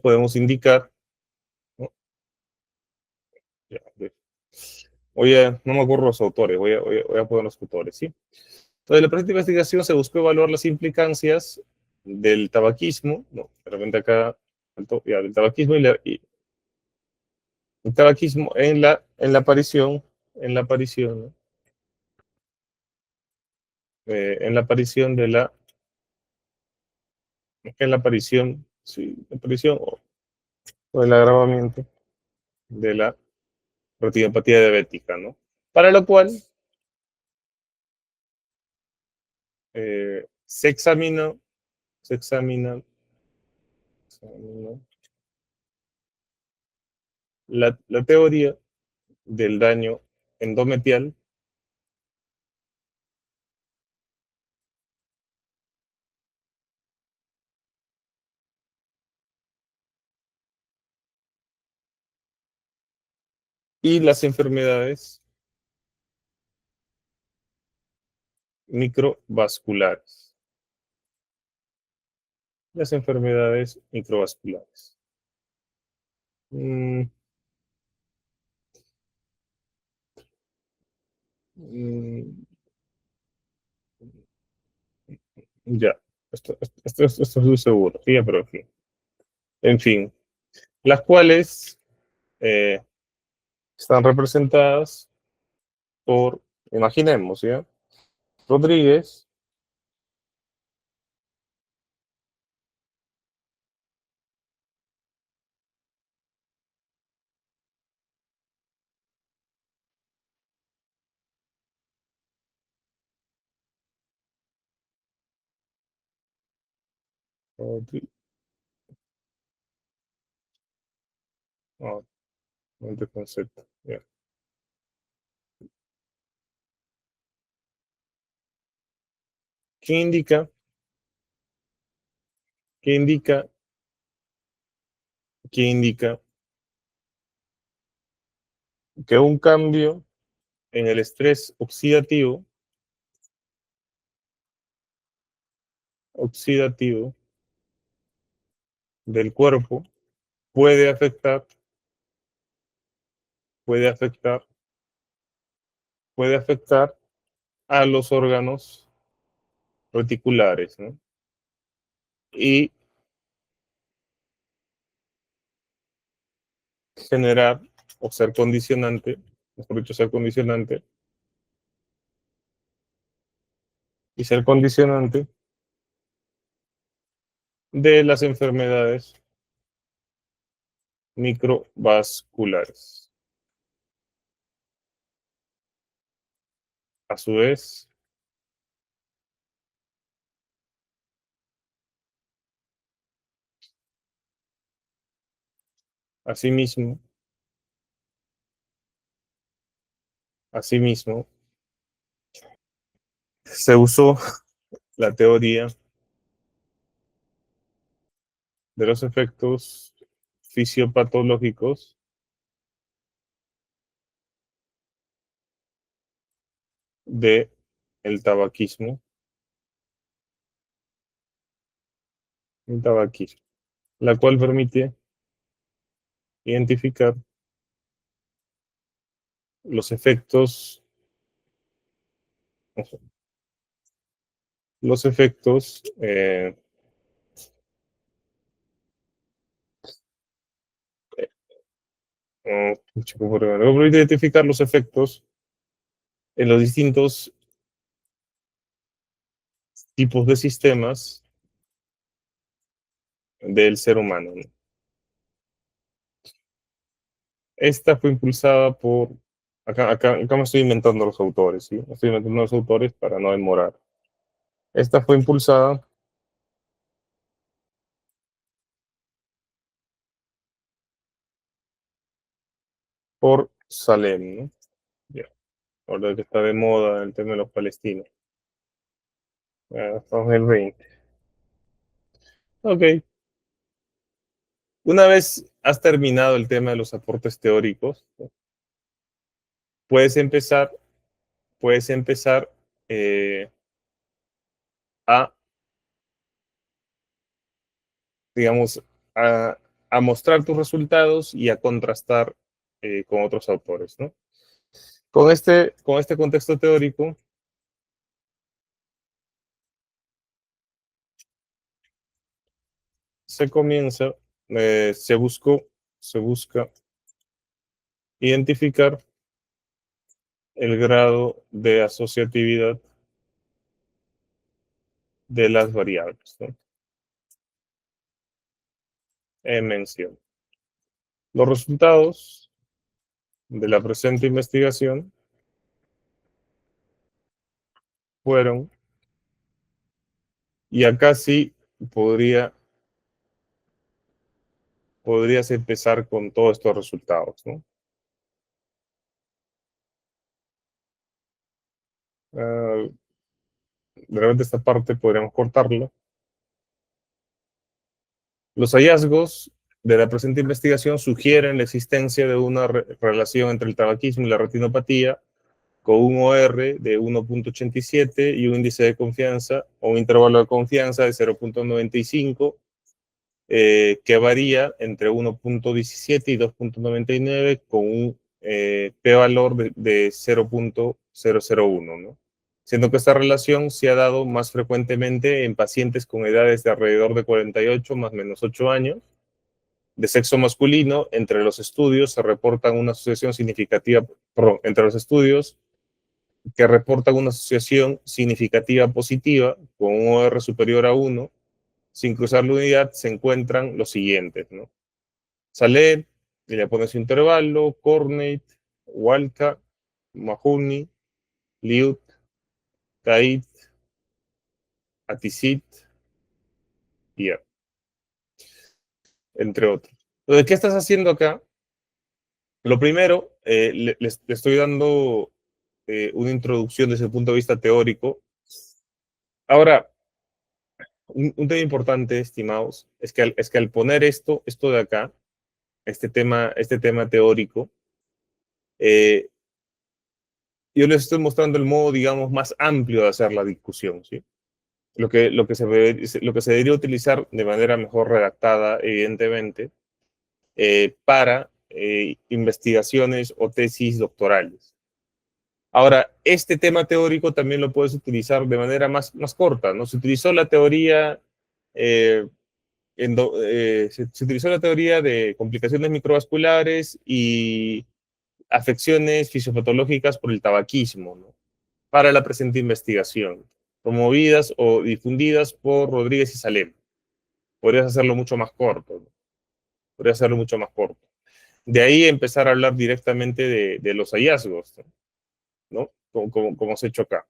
podemos indicar, ¿no? Ya, no me acuerdo los autores, voy a poner los autores, ¿sí? Entonces, la presente investigación se buscó evaluar las implicancias del tabaquismo, no, de repente acá, ya, del tabaquismo y el tabaquismo en la aparición, ¿no? En la aparición de en la aparición, sí, la aparición o el agravamiento de la retinopatía diabética, ¿no? Para lo cual se examina, se examina, examina la teoría del daño endometrial y las enfermedades microvasculares. Las enfermedades microvasculares. Mm, mm, ya, esto es muy seguro, sí, pero en fin. En fin, las cuales eh, están representadas por, imaginemos, ¿ya? Rodríguez, no, no te concepto, ya. ¿Qué indica, qué indica, qué indica que un cambio en el estrés oxidativo del cuerpo puede afectar, puede afectar, puede afectar a los órganos reticulares, ¿no? Y generar o ser condicionante, mejor dicho, ser condicionante, y ser condicionante de las enfermedades microvasculares. A su vez, asimismo, asimismo, se usó la teoría de los efectos fisiopatológicos de el tabaquismo, la cual permite identificar los efectos, los efectos, permite identificar los efectos en los distintos tipos de sistemas del ser humano, ¿no? Esta fue impulsada por, acá me estoy inventando los autores, ¿sí? Me estoy inventando los autores para no demorar. Esta fue impulsada por Salem, ¿no? Ya, ahora que está de moda el tema de los palestinos. Estamos en el 20. Ok. Una vez has terminado el tema de los aportes teóricos, puedes empezar, puedes empezar eh, a, digamos, a, a mostrar tus resultados y a contrastar con otros autores, ¿no? Con este contexto teórico, se comienza, se busca identificar el grado de asociatividad de las variables, ¿no? En mención. Los resultados de la presente investigación fueron, y acá sí podrías empezar con todos estos resultados, ¿no? Ah, de repente esta parte podríamos cortarlo. Los hallazgos de la presente investigación sugieren la existencia de una relación entre el tabaquismo y la retinopatía con un OR de 1.87 y un índice de confianza o un intervalo de confianza de 0.95 que varía entre 1.17 y 2.99 con un p-valor de 0.001, ¿no? Siendo que esta relación se ha dado más frecuentemente en pacientes con edades de alrededor de 48 más menos 8 años, de sexo masculino. Entre los estudios se reportan una asociación significativa, perdón, entre los estudios que reportan una asociación significativa positiva con un OR superior a 1, sin cruzar la unidad, se encuentran los siguientes, ¿no? Saleh, y le pone su intervalo, Cornate, Walca, Mahoney, Liut, Kait, Atisit, y entre otros. Entonces, ¿qué estás haciendo acá? Lo primero, le estoy dando una introducción desde el punto de vista teórico. Ahora, un tema importante, estimados, es que al poner esto de acá, este tema teórico, eh, yo les estoy mostrando el modo, digamos, más amplio de hacer la discusión, ¿sí? Lo que se debería utilizar de manera mejor redactada, evidentemente, para investigaciones o tesis doctorales. Ahora, este tema teórico también lo puedes utilizar de manera más corta, ¿no? Se utilizó la teoría, se utilizó la teoría de complicaciones microvasculares y afecciones fisiopatológicas por el tabaquismo, ¿no? Para la presente investigación, promovidas o difundidas por Rodríguez y Salem. Podrías hacerlo mucho más corto, ¿no? Podrías hacerlo mucho más corto. De ahí empezar a hablar directamente de los hallazgos, ¿no? Como se ha hecho acá.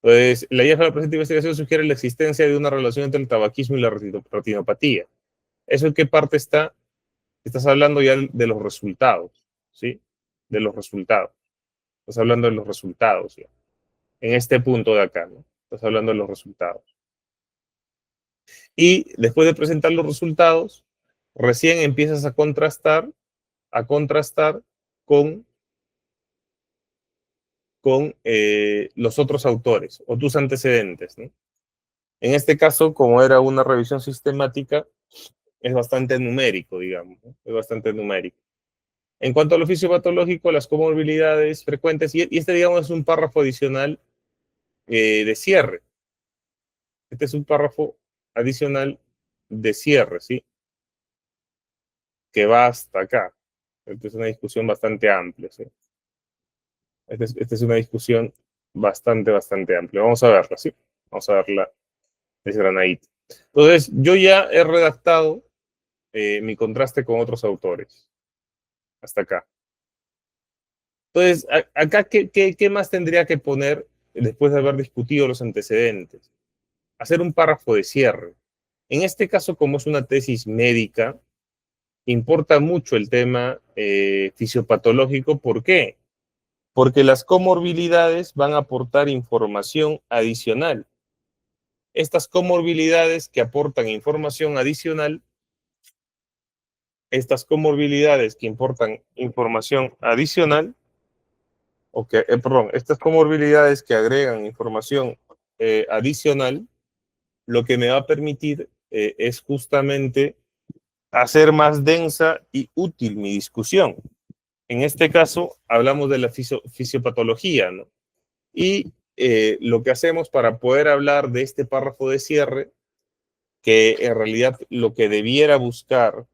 Entonces, la hallazgo de la presente investigación sugiere la existencia de una relación entre el tabaquismo y la retinopatía. ¿Eso en qué parte está? Estás hablando ya de los resultados, ¿sí? De los resultados. Estás hablando de los resultados, ¿sí? En este punto de acá, ¿no? Estás hablando de los resultados. Y después de presentar los resultados, recién empiezas a contrastar con, los otros autores o tus antecedentes, ¿no? En este caso, como era una revisión sistemática, es bastante numérico, digamos, ¿no? Es bastante numérico. En cuanto al oficio patológico, las comorbilidades frecuentes, y este, digamos, es un párrafo adicional de cierre. Este es un párrafo adicional de cierre, ¿sí? Que va hasta acá. Esta es una discusión bastante amplia, ¿sí? Esta es una discusión bastante amplia. Vamos a verla, ¿sí? Vamos a verla desgranadita. Entonces, yo ya he redactado mi contraste con otros autores. Hasta acá. Entonces, acá, ¿qué más tendría que poner después de haber discutido los antecedentes? Hacer un párrafo de cierre. En este caso, como es una tesis médica, importa mucho el tema fisiopatológico. ¿Por qué? Porque las comorbilidades van a aportar información adicional. Estas comorbilidades que aportan información adicional, estas comorbilidades que importan información adicional, estas comorbilidades que agregan información adicional, lo que me va a permitir es justamente hacer más densa y útil mi discusión. En este caso, hablamos de la fisiopatología, ¿no? Y lo que hacemos para poder hablar de este párrafo de cierre, que en realidad lo que debiera buscar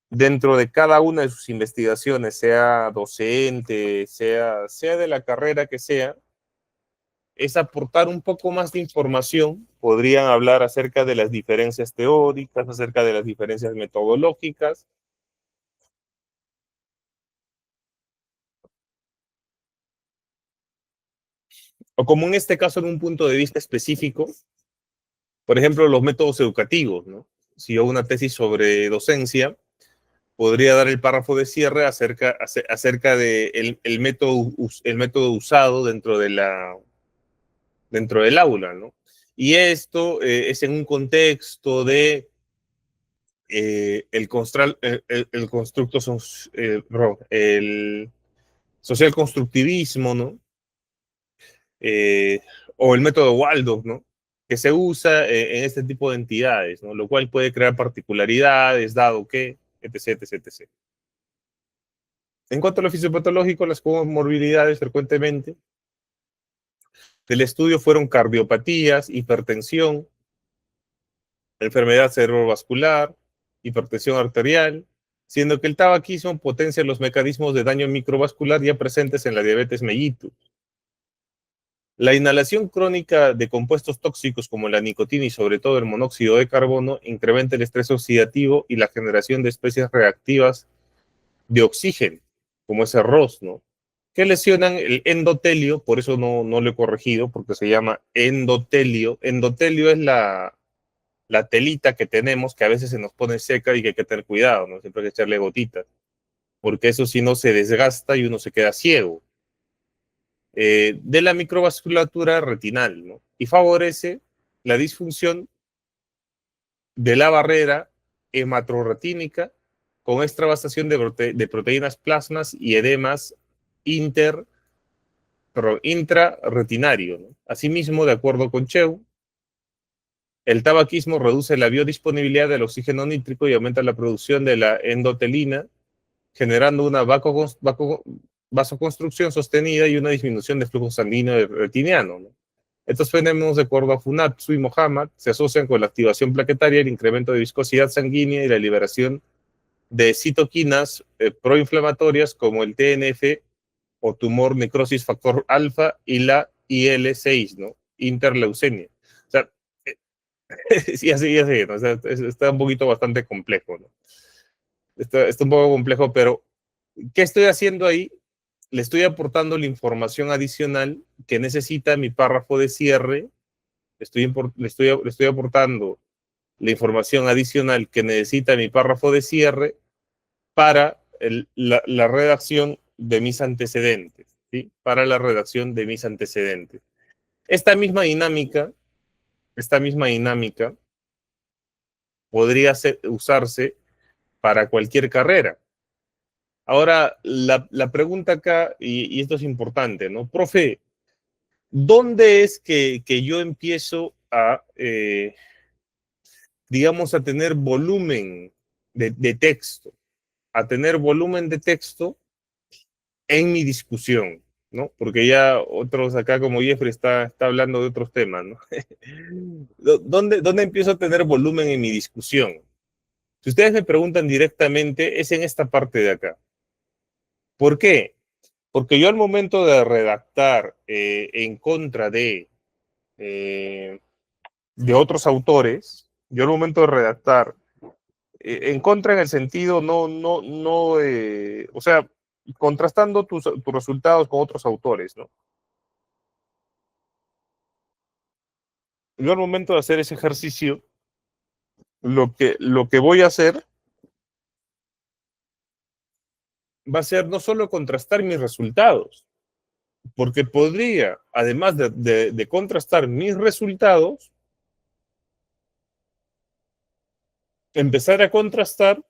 dentro de cada una de sus investigaciones, sea docente, sea de la carrera que sea, es aportar un poco más de información. Podrían hablar acerca de las diferencias teóricas, acerca de las diferencias metodológicas, o como en este caso en un punto de vista específico, por ejemplo, los métodos educativos, ¿no? Si yo hago una tesis sobre docencia, podría dar el párrafo de cierre acerca de el método usado dentro del aula, ¿no? Y esto es en un contexto de el constructo, el social constructivismo, ¿no? Eh, o el método Waldorf, ¿no? Que se usa en este tipo de entidades, ¿no? Lo cual puede crear particularidades, dado que, etc, etc, etc. En cuanto a lo fisiopatológico, las comorbilidades frecuentemente del estudio fueron cardiopatías, hipertensión, enfermedad cerebrovascular, hipertensión arterial, siendo que el tabaquismo potencia los mecanismos de daño microvascular ya presentes en la diabetes mellitus. La inhalación crónica de compuestos tóxicos como la nicotina y sobre todo el monóxido de carbono incrementa el estrés oxidativo y la generación de especies reactivas de oxígeno, como ese ROS, ¿no? Que lesionan el endotelio, por eso no lo he corregido, porque se llama endotelio. Endotelio es la telita que tenemos, que a veces se nos pone seca y que hay que tener cuidado, ¿no? Siempre hay que echarle gotitas, porque eso si no se desgasta y uno se queda ciego. De la microvasculatura retinal, ¿no? Y favorece la disfunción de la barrera hematorretínica con extravasación de proteínas plasmas y edemas inter, intrarretinario, ¿no? Asimismo, de acuerdo con Cheu, el tabaquismo reduce la biodisponibilidad del oxígeno nítrico y aumenta la producción de la endotelina, generando una vasoconstrucción sostenida y una disminución de flujo sanguíneo retiniano, ¿no? Estos fenómenos, de acuerdo a Funatsu y Mohammed, se asocian con la activación plaquetaria, el incremento de viscosidad sanguínea y la liberación de citoquinas proinflamatorias como el TNF o tumor necrosis factor alfa y la IL-6, ¿no? Interleucemia. O sea, sí, así, así, ¿no? O sea, está un poquito bastante complejo, ¿no? Está un poco complejo, pero ¿qué estoy haciendo ahí? Le estoy aportando la información adicional que necesita mi párrafo de cierre. Le estoy aportando la información adicional que necesita mi párrafo de cierre para la redacción de mis antecedentes, ¿sí? Para la redacción de mis antecedentes. Esta misma dinámica, esta misma dinámica podría usarse para cualquier carrera. Ahora, la pregunta acá, y esto es importante, ¿no? Profe, ¿dónde es que yo empiezo digamos, a tener volumen de texto, a tener volumen de texto en mi discusión, ¿no? Porque ya otros acá como Jeffrey está hablando de otros temas, ¿no? ¿Dónde empiezo a tener volumen en mi discusión? Si ustedes me preguntan directamente, es en esta parte de acá. ¿Por qué? Porque yo al momento de redactar en contra eh, de otros autores, yo al momento de redactar en contra en el sentido, o sea, contrastando tus resultados con otros autores, ¿no? Yo al momento de hacer ese ejercicio, lo que voy a hacer va a ser no solo contrastar mis resultados, porque podría, además de contrastar mis resultados, empezar a contrastar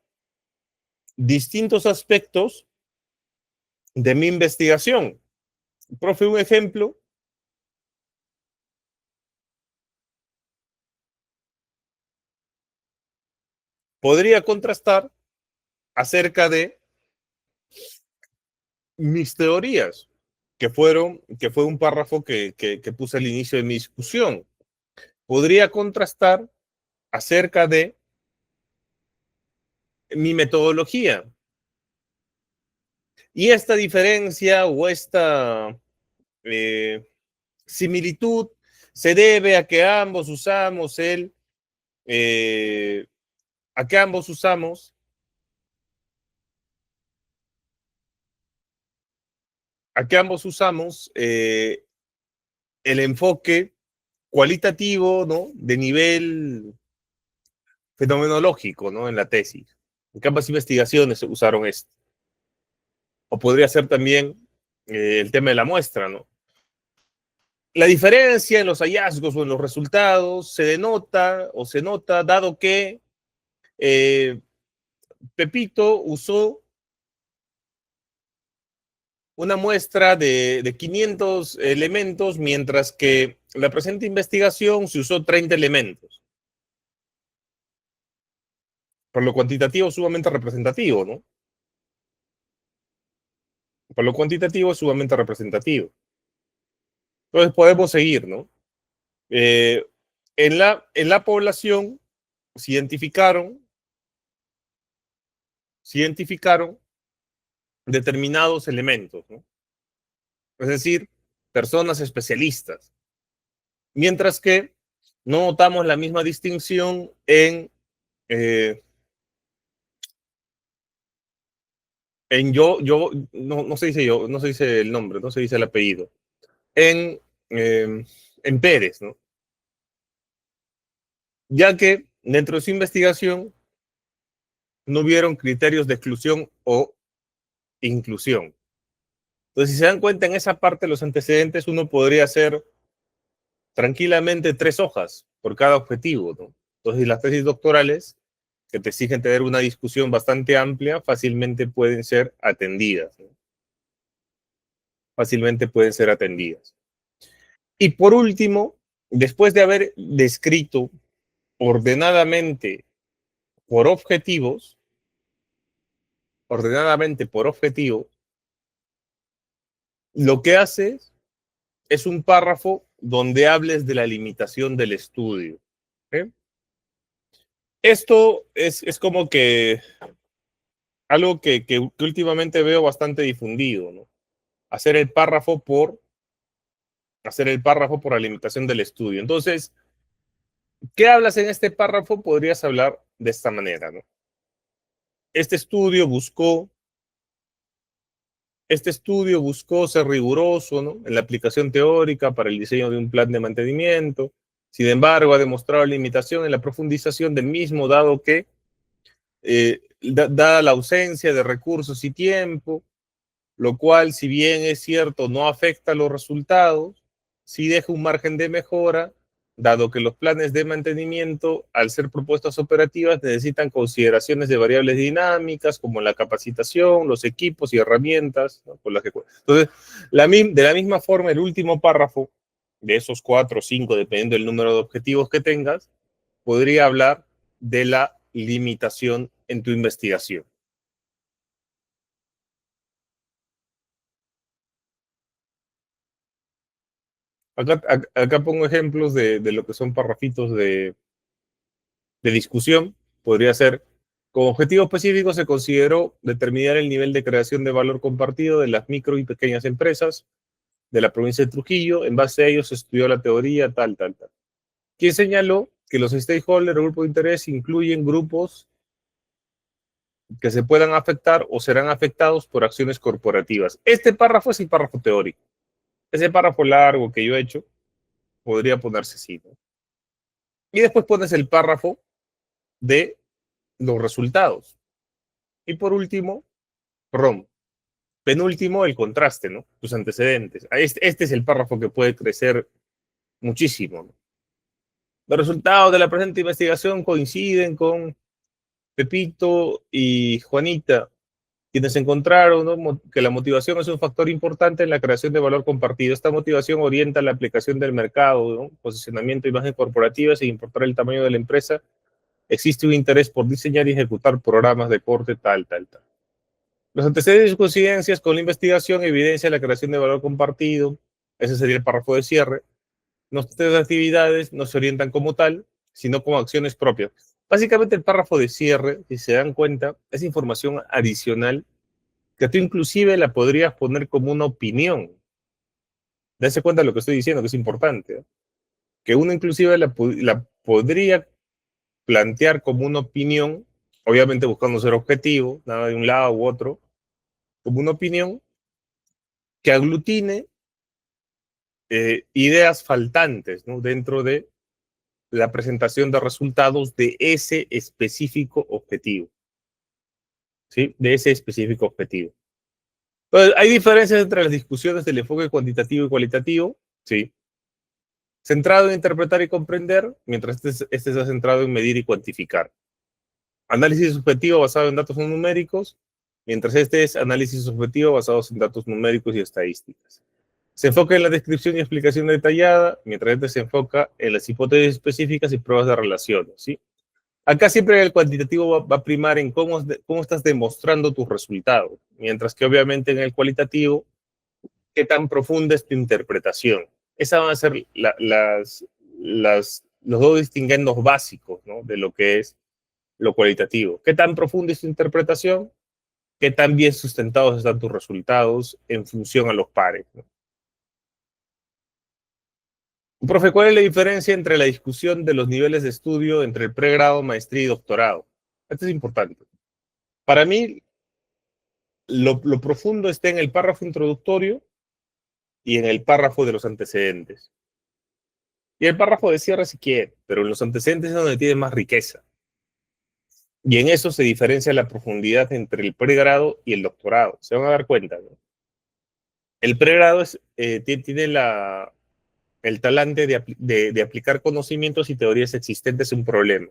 distintos aspectos de mi investigación. Profe, un ejemplo, podría contrastar acerca de mis teorías. que fue un párrafo que puse al inicio de mi discusión. Podría contrastar acerca de mi metodología. Y esta diferencia o esta eh, similitud se debe a que ambos usamos eh, a que ambos usamos el enfoque cualitativo, ¿no? De nivel fenomenológico, ¿no? En la tesis. En ambas investigaciones usaron esto. O podría ser también el tema de la muestra, ¿no? La diferencia en los hallazgos o en los resultados se denota o se nota dado que eh, Pepito usó una muestra de 500 elementos, mientras que la presente investigación se usó 30 elementos. Por lo cuantitativo sumamente representativo, ¿no? Por lo cuantitativo sumamente representativo. Entonces podemos seguir, ¿no? Eh, en la población se identificaron determinados elementos, ¿no? Es decir, personas especialistas, mientras que no notamos la misma distinción eh, no se dice yo, no se dice el nombre, no se dice el apellido, en, eh, en Pérez, ¿no? Ya que dentro de su investigación no hubieron criterios de exclusión o inclusión. Entonces, si se dan cuenta en esa parte de los antecedentes, uno podría hacer tranquilamente 3 hojas por cada objetivo, ¿no? Entonces, las tesis doctorales que te exigen tener una discusión bastante amplia, fácilmente pueden ser atendidas, ¿no? Fácilmente pueden ser atendidas. Y por último, después de haber descrito ordenadamente por objetivos, ordenadamente por objetivos, lo que haces es un párrafo donde hables de la limitación del estudio. ¿Eh? Esto es como que algo que últimamente veo bastante difundido, ¿no? Hacer el párrafo por la limitación del estudio. Entonces, ¿qué hablas en este párrafo? Podrías hablar de esta manera, ¿no? Este estudio buscó Este estudio buscó ser riguroso, ¿no? En la aplicación teórica para el diseño de un plan de mantenimiento. Sin embargo, ha demostrado limitación en la profundización del mismo, dado que, dada la ausencia de recursos y tiempo, lo cual, si bien es cierto, no afecta a los resultados, sí deja un margen de mejora, dado que los planes de mantenimiento, al ser propuestas operativas, necesitan consideraciones de variables dinámicas, como la capacitación, los equipos y herramientas, ¿no? Con las que... Entonces, de la misma forma, el último párrafo de esos 4 o 5, dependiendo del número de objetivos que tengas, podría hablar de la limitación en tu investigación. Acá pongo ejemplos de lo que son parrafitos de discusión. Podría ser, como objetivo específico se consideró determinar el nivel de creación de valor compartido de las micro y pequeñas empresas de la provincia de Trujillo. En base a ello se estudió la teoría tal, tal, tal. Quien señaló que los stakeholders o grupos de interés incluyen grupos que se puedan afectar o serán afectados por acciones corporativas. Este párrafo es el párrafo teórico. Ese párrafo largo que yo he hecho podría ponerse así, ¿no? Y después pones el párrafo de los resultados. Y por último, ROM. Penúltimo, el contraste, ¿no? Tus antecedentes. Este es el párrafo que puede crecer muchísimo, ¿no? Los resultados de la presente investigación coinciden con Pepito y Juanita, quienes encontraron, ¿no?, que la motivación es un factor importante en la creación de valor compartido. Esta motivación orienta la aplicación del mercado, ¿no?, posicionamiento, imagen corporativa, sin importar el tamaño de la empresa. Existe un interés por diseñar y ejecutar programas de corte tal, tal, tal. Los antecedentes y coincidencias con la investigación evidencia la creación de valor compartido. Ese sería el párrafo de cierre. Nuestras actividades no se orientan como tal, sino como acciones propias. Básicamente el párrafo de cierre, si se dan cuenta, es información adicional que tú inclusive la podrías poner como una opinión. Dese cuenta de lo que estoy diciendo, que es importante. ¿Eh? Que uno inclusive la podría plantear como una opinión, obviamente buscando ser objetivo, nada de un lado u otro, como una opinión que aglutine ideas faltantes, ¿no? Dentro de la presentación de resultados de ese específico objetivo, ¿sí? De ese específico objetivo. Entonces, hay diferencias entre las discusiones del enfoque cuantitativo y cualitativo, ¿sí? Centrado en interpretar y comprender, mientras este está centrado en medir y cuantificar. Análisis subjetivo basado en datos no numéricos, mientras este es análisis subjetivo basado en datos numéricos y estadísticas. Se enfoca en la descripción y explicación detallada, mientras este se enfoca en las hipótesis específicas y pruebas de relaciones, ¿sí? Acá siempre el cuantitativo va a primar en cómo estás demostrando tus resultados, mientras que obviamente en el cualitativo, qué tan profunda es tu interpretación. Esas van a ser los dos distinguendos básicos, ¿no? De lo que es lo cualitativo. ¿Qué tan profunda es tu interpretación? ¿Qué tan bien sustentados están tus resultados en función a los pares? ¿No? Profe, ¿cuál es la diferencia entre la discusión de los niveles de estudio entre el pregrado, maestría y doctorado? Esto es importante. Para mí, lo profundo está en el párrafo introductorio y en el párrafo de los antecedentes. Y el párrafo de cierre si quiere, pero en los antecedentes es donde tiene más riqueza. Y en eso se diferencia la profundidad entre el pregrado y el doctorado. Se van a dar cuenta, ¿no? El pregrado tiene el talante de aplicar conocimientos y teorías existentes a un problema.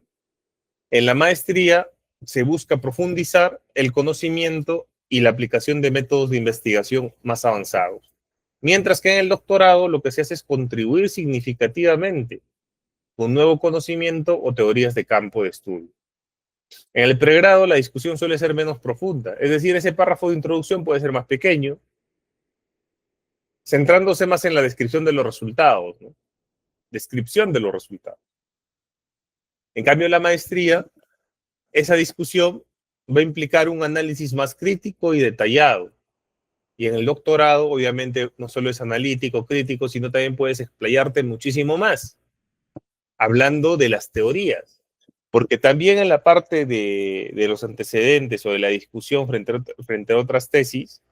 En la maestría se busca profundizar el conocimiento y la aplicación de métodos de investigación más avanzados. Mientras que en el doctorado lo que se hace es contribuir significativamente con nuevo conocimiento o teorías de campo de estudio. En el pregrado la discusión suele ser menos profunda, es decir, ese párrafo de introducción puede ser más pequeño, centrándose más en la descripción de los resultados, ¿no? Descripción de los resultados. En cambio, en la maestría, esa discusión va a implicar un análisis más crítico y detallado. Y en el doctorado, obviamente, no solo es analítico, crítico, sino también puedes explayarte muchísimo más, hablando de las teorías. Porque también en la parte de los antecedentes o de la discusión frente a otras tesis,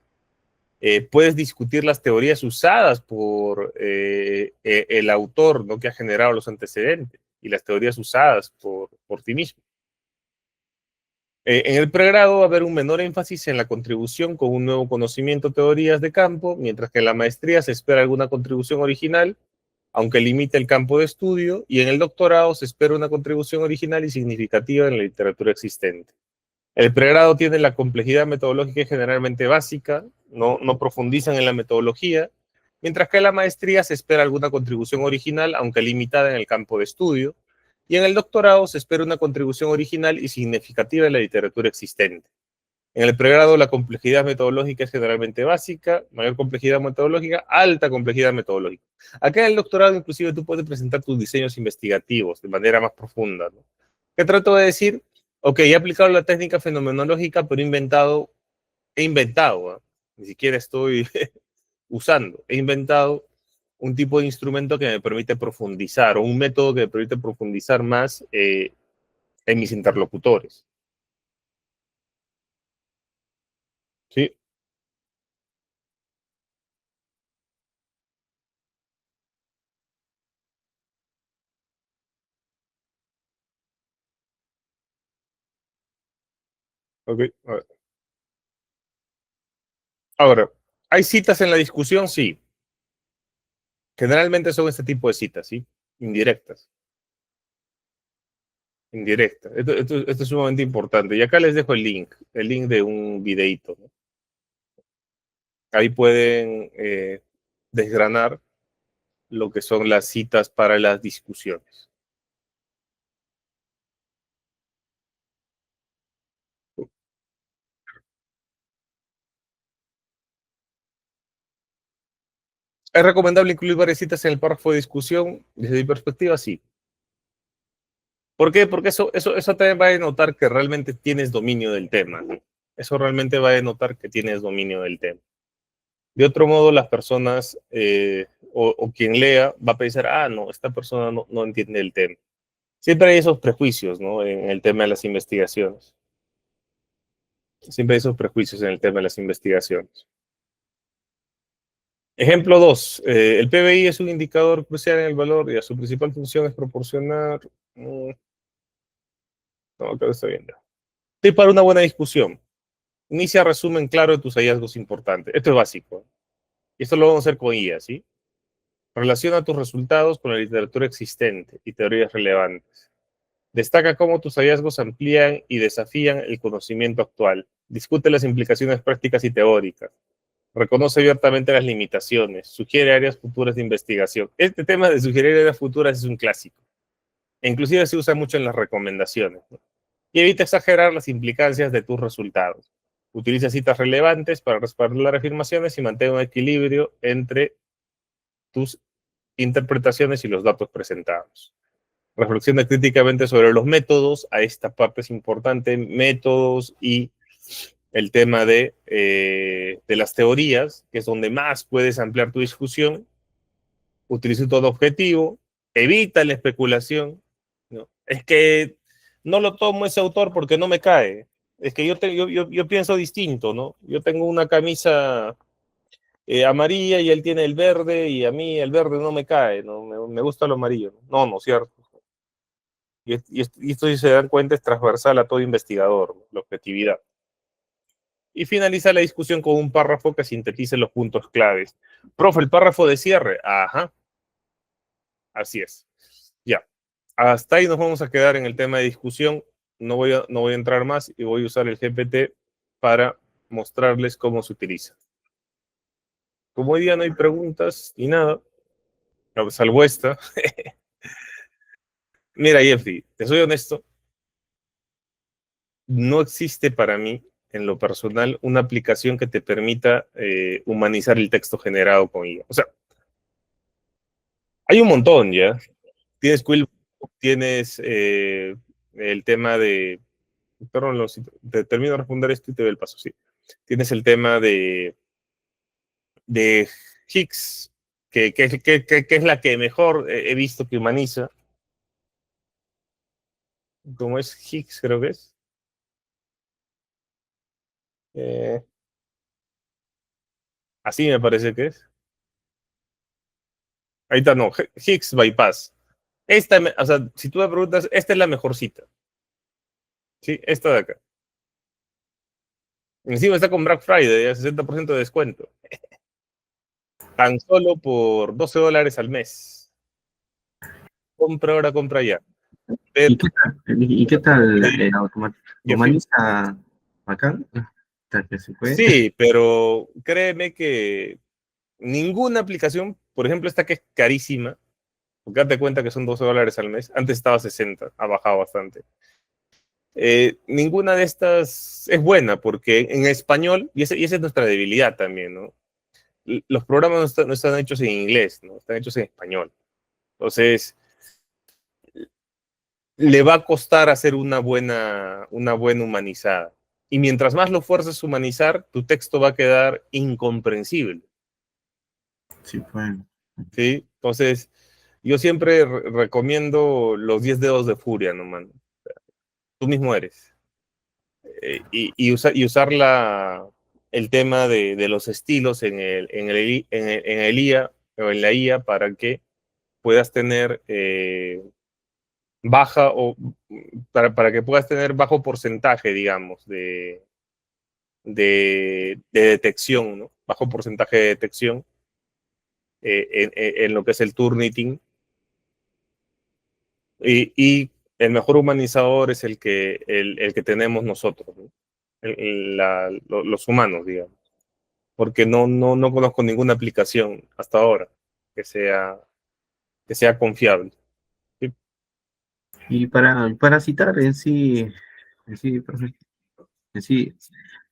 puedes discutir las teorías usadas por el autor, ¿no? Que ha generado los antecedentes y las teorías usadas por ti mismo. En el pregrado va a haber un menor énfasis en la contribución con un nuevo conocimiento, teorías de campo, mientras que en la maestría se espera alguna contribución original, aunque limite el campo de estudio, y en el doctorado se espera una contribución original y significativa en la literatura existente. El pregrado tiene la complejidad metodológica generalmente básica, no profundizan en la metodología, mientras que en la maestría se espera alguna contribución original, aunque limitada en el campo de estudio, y en el doctorado se espera una contribución original y significativa en la literatura existente. En el pregrado la complejidad metodológica es generalmente básica, mayor complejidad metodológica, alta complejidad metodológica. Acá en el doctorado inclusive tú puedes presentar tus diseños investigativos de manera más profunda, ¿no? ¿Qué trato de decir? Ok, he aplicado la técnica fenomenológica, pero he inventado, ¿eh? Ni siquiera estoy usando, he inventado un tipo de instrumento que me permite profundizar o un método que me permite profundizar más en mis interlocutores. ¿Sí? Ok. A ver. Ahora, ¿hay citas en la discusión? Sí. Generalmente son este tipo de citas, ¿sí? Indirectas. Indirectas. Esto es sumamente importante. Y acá les dejo el link de un videito, ¿no? Ahí pueden desgranar lo que son las citas para las discusiones. ¿Es recomendable incluir varias citas en el párrafo de discusión? Desde mi perspectiva, sí. ¿Por qué? Porque eso también va a denotar que realmente tienes dominio del tema, ¿no? Eso realmente va a denotar que tienes dominio del tema. De otro modo, las personas o quien lea va a pensar, ah, no, esta persona no entiende el tema. Siempre hay esos prejuicios, ¿no? En el tema de las investigaciones. Siempre hay esos prejuicios en el tema de las investigaciones. Ejemplo 2. El PBI es un indicador crucial en el valor y su principal función es proporcionar... no, acá está bien. Tip para una buena discusión. Inicia resumen claro de tus hallazgos importantes. Esto es básico. Y esto lo vamos a hacer con IA, ¿sí? Relaciona tus resultados con la literatura existente y teorías relevantes. Destaca cómo tus hallazgos amplían y desafían el conocimiento actual. Discute las implicaciones prácticas y teóricas. Reconoce abiertamente las limitaciones. Sugiere áreas futuras de investigación. Este tema de sugerir áreas futuras es un clásico. E inclusive se usa mucho en las recomendaciones, ¿no? Y evita exagerar las implicancias de tus resultados. Utiliza citas relevantes para respaldar afirmaciones y mantén un equilibrio entre tus interpretaciones y los datos presentados. Reflexiona críticamente sobre los métodos. A esta parte es importante, métodos y el tema de las teorías, que es donde más puedes ampliar tu discusión. Utiliza un tono objetivo, evita la especulación, ¿no? Es que no lo tomo ese autor porque no me cae. Es que yo pienso distinto, ¿no? Yo tengo una camisa amarilla y él tiene el verde y a mí el verde no me cae, ¿no? Me gusta lo amarillo. No, no, cierto. Y esto, si se dan cuenta, es transversal a todo investigador, ¿no? La objetividad. Y finaliza la discusión con un párrafo que sintetice los puntos claves. Profe, el párrafo de cierre. Ajá, así es. Ya. Hasta ahí nos vamos a quedar en el tema de discusión. No voy a entrar más y voy a usar el GPT para mostrarles cómo se utiliza. Como hoy día no hay preguntas ni nada, salvo esta. Mira, Jeffrey, te soy honesto, no existe para mí, en lo personal, una aplicación que te permita humanizar el texto generado con IA. O sea, hay un montón, ¿ya? Tienes Quill, tienes el tema de... Perdón, te termino de responder esto y te doy el paso, sí. Tienes el tema de Higgs, que es la que mejor he visto que humaniza. ¿Cómo es Higgs, creo que es? Eh, Así me parece que es. Ahí está, no, Higgs Bypass. O sea, si tú me preguntas, esta es la mejor cita. Sí, esta de acá. Encima está con Black Friday, a 60% de descuento. Tan solo por $12 al mes. Compra ahora, compra ya. Pero, ¿Y qué tal Jeffrey, humaniza acá? Hasta que se puede. sí, pero créeme que ninguna aplicación, por ejemplo, esta que es carísima, porque date cuenta que son $12 al mes, antes estaba 60, ha bajado bastante. Ninguna de estas es buena, porque en español, y esa es nuestra debilidad también, ¿no? Los programas no están hechos en inglés, ¿no? Están hechos en español. Entonces, le va a costar hacer una buena humanizada. Y mientras más lo fuerces a humanizar, tu texto va a quedar incomprensible. Sí, pues. ¿Sí? Entonces, yo siempre recomiendo los 10 dedos de furia, ¿no, man? Tú mismo eres. Y usar el tema de los estilos en el IA o en la IA para que puedas tener baja o para que puedas tener bajo porcentaje, digamos, de detección, ¿no? Bajo porcentaje de detección en lo que es el Turnitin. Y el mejor humanizador es el que tenemos nosotros, ¿no? Los humanos, digamos. Porque no conozco ninguna aplicación hasta ahora que sea confiable. ¿Sí? Y para citar profe, en sí,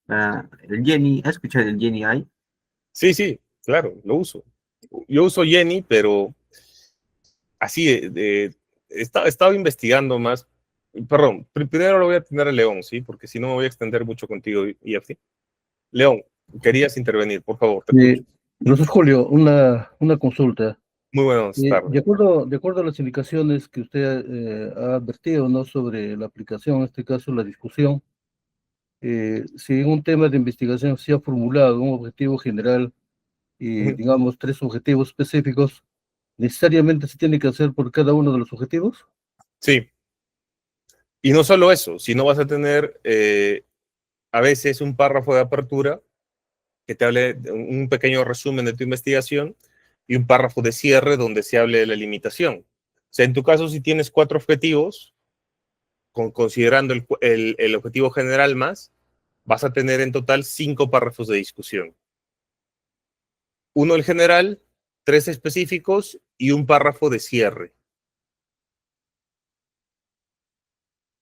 el Jenny, ¿has escuchado el Jenny AI? Sí, sí, claro, lo uso. Yo uso Jenny, pero así, he estado investigando más. Perdón, primero lo voy a tener a León, ¿sí? Porque si no me voy a extender mucho contigo, y así. León, querías intervenir, por favor, te escucho. Eh, Profesor Julio, una consulta. Muy buenas tardes. De acuerdo a las indicaciones que usted ha advertido, ¿no? Sobre la aplicación, en este caso la discusión, si en un tema de investigación se ha formulado un objetivo general y, Ujú. digamos, tres objetivos específicos, ¿necesariamente se tiene que hacer por cada uno de los objetivos? Sí, y no solo eso, sino vas a tener a veces un párrafo de apertura que te hable de un pequeño resumen de tu investigación y un párrafo de cierre donde se hable de la limitación. O sea, en tu caso, si tienes 4 objetivos, considerando el objetivo general más, vas a tener en total 5 párrafos de discusión. Uno el general, 3 específicos y un párrafo de cierre.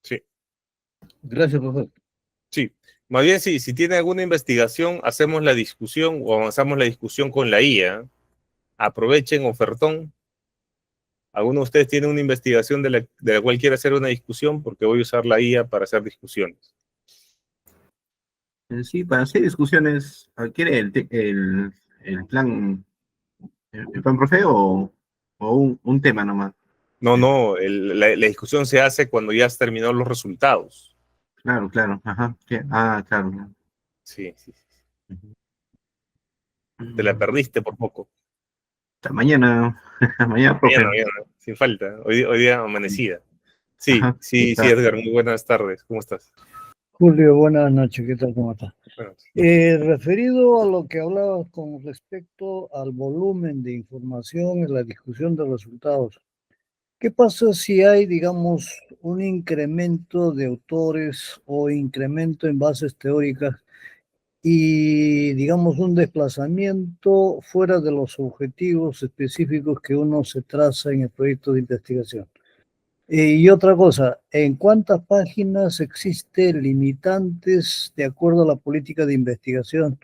Sí, Gracias, profesor. sí. Más bien, si tiene alguna investigación, hacemos la discusión o avanzamos la discusión con la IA. Aprovechen, ofertón. ¿Alguno de ustedes tiene una investigación de la cual quiere hacer una discusión? Porque voy a usar la IA para hacer discusiones. Sí, para hacer discusiones, ¿quiere el plan, el plan profe o un tema nomás? No, no, la discusión se hace cuando ya has terminado los resultados. Claro, claro, ajá. Claro. Sí, sí, sí. Ujú. Te la Mm, perdiste por poco. Hasta mañana, mañana, Mañana, profe. mañana, sin falta. Hoy día amanecida. Sí, Ajá, sí, sí, Edgar, muy buenas tardes. ¿Cómo estás? Julio, buenas noches, ¿qué tal? ¿Cómo está? Bueno, Referido a lo que hablabas con respecto al volumen de información en la discusión de resultados, ¿qué pasa si hay, digamos, un incremento de autores o incremento en bases teóricas y, digamos, un desplazamiento fuera de los objetivos específicos que uno se traza en el proyecto de investigación? Y otra cosa, ¿en cuántas páginas existe limitantes de acuerdo a la política de investigación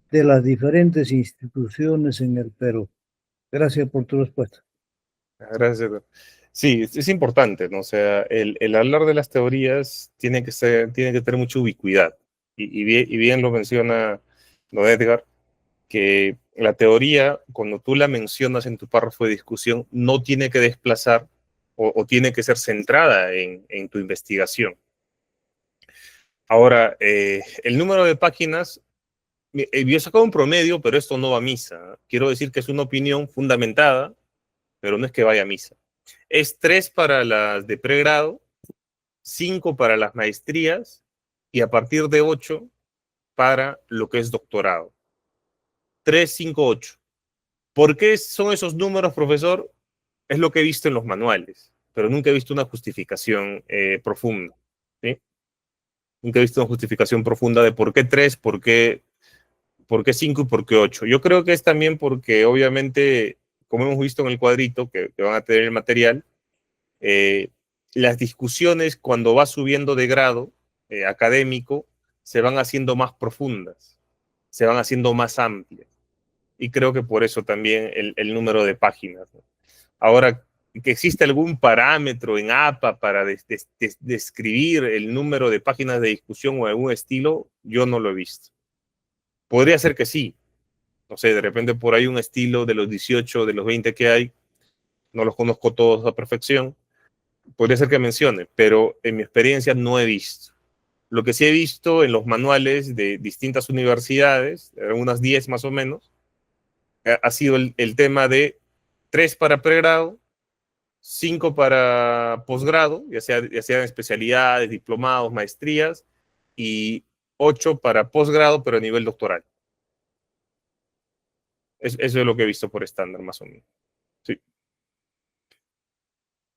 de las diferentes instituciones en el Perú? Gracias por tu respuesta. gracias, Edgar. Sí, es importante, ¿no? O sea, el hablar de las teorías tiene que tener mucha ubicuidad. Y bien lo menciona don Edgar, que la teoría, cuando tú la mencionas en tu párrafo de discusión, no tiene que desplazar o tiene que ser centrada en tu investigación. Ahora, el número de páginas, yo he sacado un promedio, pero esto no va a misa. Quiero decir que es una opinión fundamentada, pero no es que vaya a misa. Es 3 para las de pregrado, 5 para las maestrías y a partir de 8 para lo que es doctorado. 3, 5, 8. ¿Por qué son esos números, profesor? Es lo que he visto en los manuales, pero nunca he visto una justificación profunda. ¿Sí? Nunca he visto una justificación profunda de por qué 3, por qué 5 y por qué 8. Yo creo que es también porque, obviamente, como hemos visto en el cuadrito que van a tener el material, eh, las discusiones cuando va subiendo de grado académico se van haciendo más profundas, se van haciendo más amplias. Y creo que por eso también el número de páginas, ¿no? Ahora, que existe algún parámetro en APA para describir el número de páginas de discusión o algún estilo, yo no lo he visto. Podría ser que sí. No sé, de repente por ahí un estilo de los 18, de los 20 que hay, no los conozco todos a perfección. Podría ser que mencione, pero en mi experiencia no he visto. Lo que sí he visto en los manuales de distintas universidades, unas 10 más o menos, ha sido el tema de 3 para pregrado, 5 para posgrado, ya sea en especialidades, diplomados, maestrías, y 8 para posgrado, pero a nivel doctoral. Eso es lo que he visto por estándar, más o menos. Sí,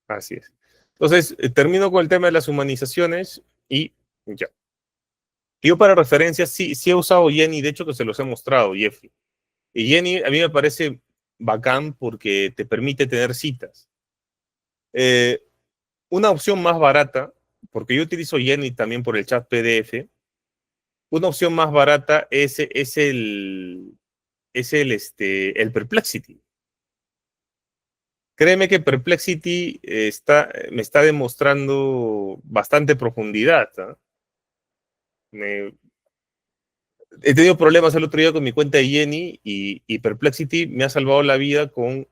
así es. Entonces, termino con el tema de las humanizaciones y ya. Yo para referencias sí he usado Jenny, de hecho que se los he mostrado, Jeffrey. Y Jenny a mí me parece bacán porque te permite tener citas. Eh, una opción más barata, porque yo utilizo Jenny también por el chat PDF, una opción más barata es es el Perplexity. Créeme que Perplexity me está demostrando bastante profundidad. ¿Ah? He tenido problemas el otro día con mi cuenta de Jenny y Perplexity me ha salvado la vida con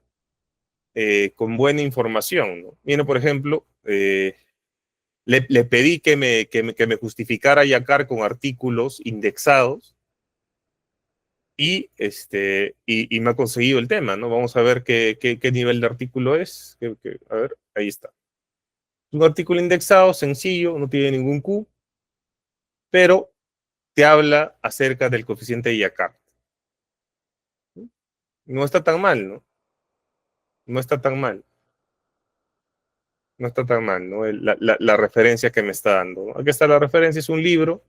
buena información. ¿No? Mira, por ejemplo, le pedí que me justificara Yacar con artículos indexados y me ha conseguido el tema, ¿no? Vamos a ver qué nivel de artículo es. A ver, ahí está. Un artículo indexado, sencillo, no tiene ningún Q, pero te habla acerca del coeficiente de Yacar. No está tan mal, ¿no? No está tan mal. No está tan mal, ¿no? La referencia que me está dando. ¿No? Aquí está la referencia, es un libro,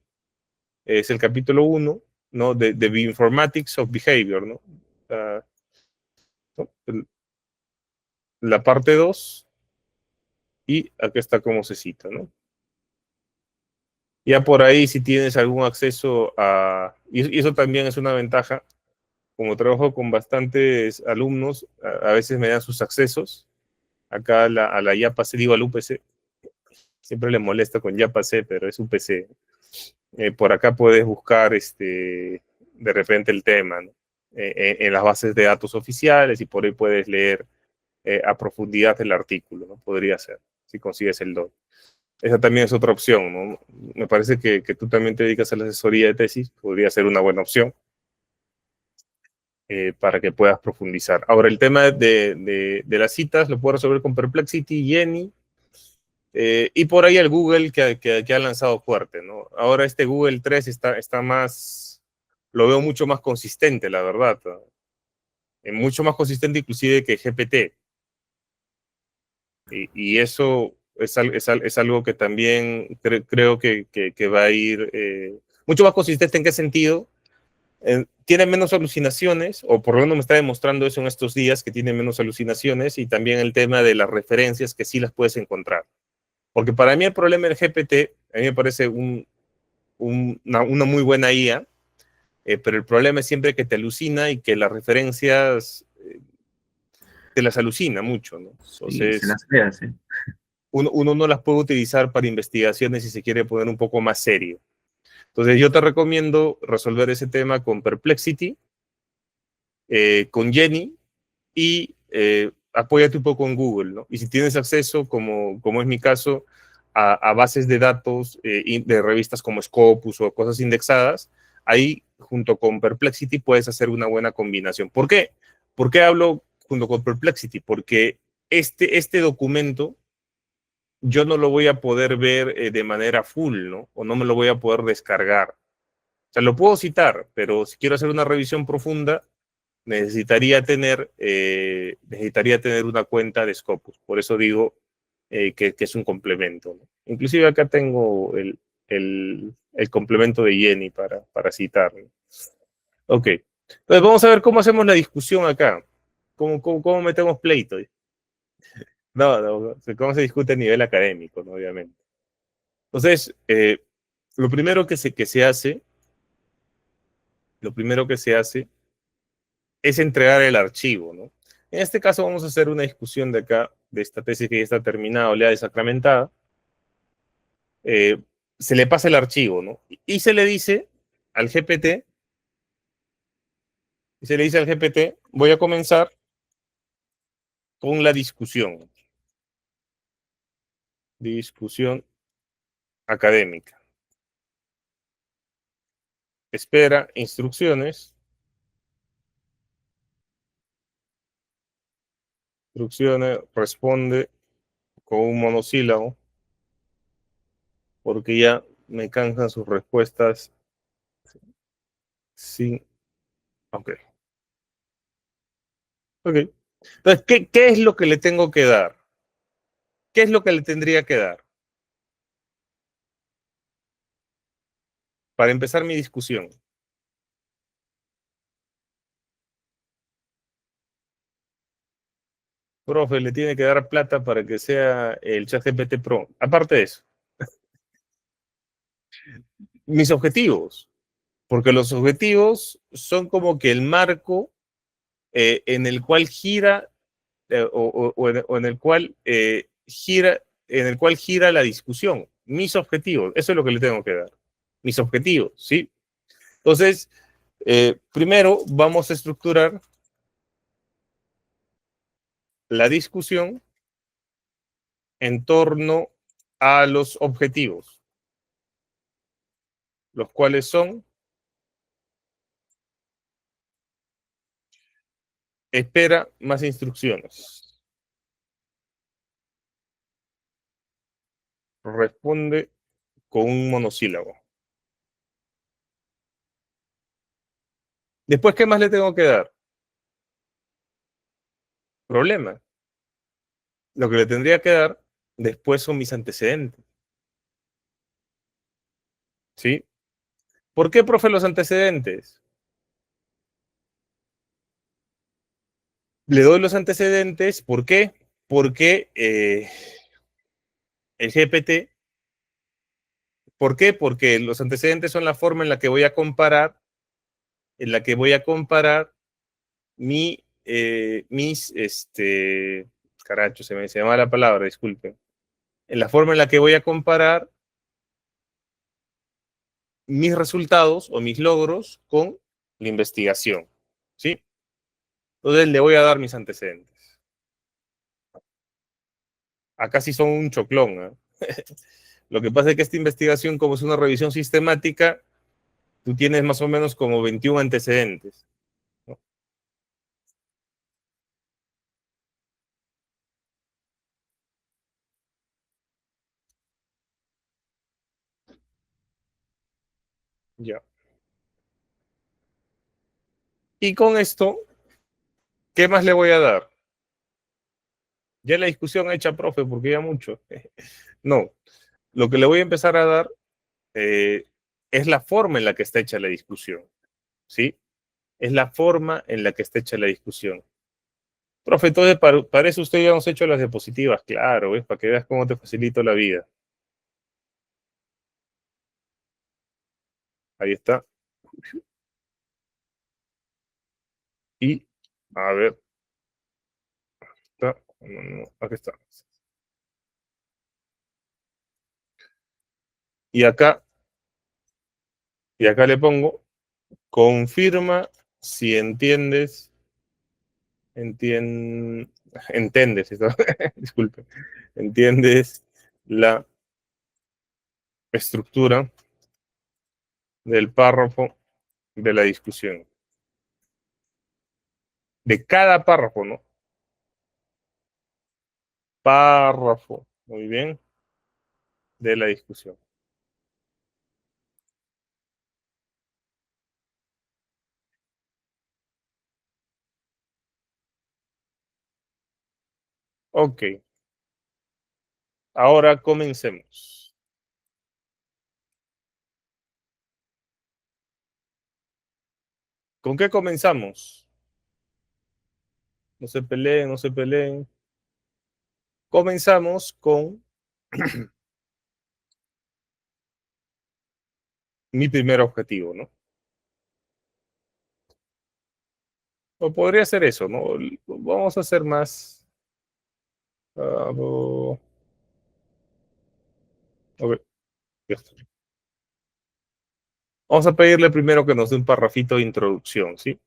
es el capítulo 1, ¿no? De Bioinformatics of Behavior, ¿no? ¿No? La parte 2 y aquí está cómo se cita, ¿no? Ya por ahí si tienes algún acceso a... Y eso también es una ventaja, como trabajo con bastantes alumnos, a veces me dan sus accesos, acá a la YAPAC, digo al UPC, siempre le molesta con YAPAC, pero es UPC. Por acá puedes buscar de repente el tema, ¿no? En las bases de datos oficiales y por ahí puedes leer a profundidad el artículo, ¿no? Podría ser, si consigues el DOI. Esa también es otra opción, ¿no? Me parece que tú también te dedicas a la asesoría de tesis, podría ser una buena opción para que puedas profundizar. Ahora, el tema de las citas lo puedo resolver con Perplexity, Jenny, y por ahí el Google que ha lanzado fuerte, ¿no? Ahora este Google 3 está más, lo veo mucho más consistente, la verdad, ¿no? Mucho más consistente inclusive que GPT. Y eso es algo que también creo que va a ir mucho más consistente. ¿En qué sentido? Tiene menos alucinaciones, o por lo menos me está demostrando eso en estos días, que tiene menos alucinaciones, y también el tema de las referencias que sí las puedes encontrar. Porque para mí el problema del GPT, a mí me parece una muy buena IA, pero el problema es siempre que te alucina y que las referencias te las alucina mucho, ¿no? Sí, se Entonces, las crea, sí. uno no las puede utilizar para investigaciones si se quiere poner un poco más serio. Entonces, yo te recomiendo resolver ese tema con Perplexity, con Jenny y apóyate un poco en Google, ¿no? Y si tienes acceso, como es mi caso, a bases de datos de revistas como Scopus o cosas indexadas, ahí junto con Perplexity puedes hacer una buena combinación. ¿Por qué? ¿Por qué hablo junto con Perplexity? Porque este documento yo no lo voy a poder ver de manera full, ¿no? O no me lo voy a poder descargar. O sea, lo puedo citar, pero si quiero hacer una revisión profunda, necesitaría tener una cuenta de Scopus. Por eso digo que es un complemento, ¿no? Inclusive acá tengo el complemento de Jenny para citar, ¿no? Ok. Entonces vamos a ver cómo hacemos la discusión acá. ¿Cómo metemos pleito? No, cómo se discute a nivel académico, ¿no? Obviamente. Entonces, lo primero lo primero que se hace es entregar el archivo, ¿no? En este caso vamos a hacer una discusión de acá, de esta tesis que ya está terminada o ya desacramentada. Se le pasa el archivo, ¿no? Y se le dice al GPT, voy a comenzar con la discusión. Discusión académica. Espera instrucciones. Instrucciones, responde con un monosílabo, porque ya me cansan sus respuestas sin... Ok. Ok. Entonces, ¿qué es lo que le tengo que dar? ¿Qué es lo que le tendría que dar? Para empezar mi discusión. Profe, le tiene que dar plata para que sea el ChatGPT Pro. Aparte de eso, mis objetivos. Porque los objetivos son como que el marco en el cual gira o en el cual gira la discusión. Mis objetivos, eso es lo que le tengo que dar. Mis objetivos, ¿sí? Entonces, primero vamos a estructurar la discusión en torno a los objetivos, los cuales son: espera más instrucciones, responde con un monosílabo. Después, ¿qué más le tengo que dar? Problema. Lo que le tendría que dar después son mis antecedentes. ¿Sí? ¿Por qué, profe, los antecedentes? Le doy los antecedentes, ¿por qué? Porque el GPT, ¿por qué? Porque los antecedentes son la forma en la que voy a comparar, caracho, se me llama la palabra, disculpen, en la forma en la que voy a comparar mis resultados o mis logros con la investigación, ¿sí? Entonces le voy a dar mis antecedentes. Acá sí son un choclón, ¿eh? Lo que pasa es que esta investigación, como es una revisión sistemática, tú tienes más o menos como 21 antecedentes, ¿no? Ya. Y con esto, ¿qué más le voy a dar? Ya la discusión hecha, profe, porque ya mucho. No, lo que le voy a empezar a dar eh, es la forma en la que está hecha la discusión, ¿sí? Es la forma en la que está hecha la discusión. Profe, entonces para eso usted ya nos ha hecho las diapositivas, claro, ¿ves? Para que veas cómo te facilito la vida. Ahí está. Y, a ver, está, no, aquí está. Y acá, y acá le pongo, confirma si entiendes, disculpe, entiendes la estructura del párrafo de la discusión. De cada párrafo, ¿no? Párrafo, muy bien, de la discusión. Ok, ahora comencemos. ¿Con qué comenzamos? No se peleen, no se peleen. Comenzamos con mi primer objetivo, ¿no? O podría ser eso, ¿no? Vamos a hacer más. A ver, ya está. Vamos a pedirle primero que nos dé un parrafito de introducción, ¿sí?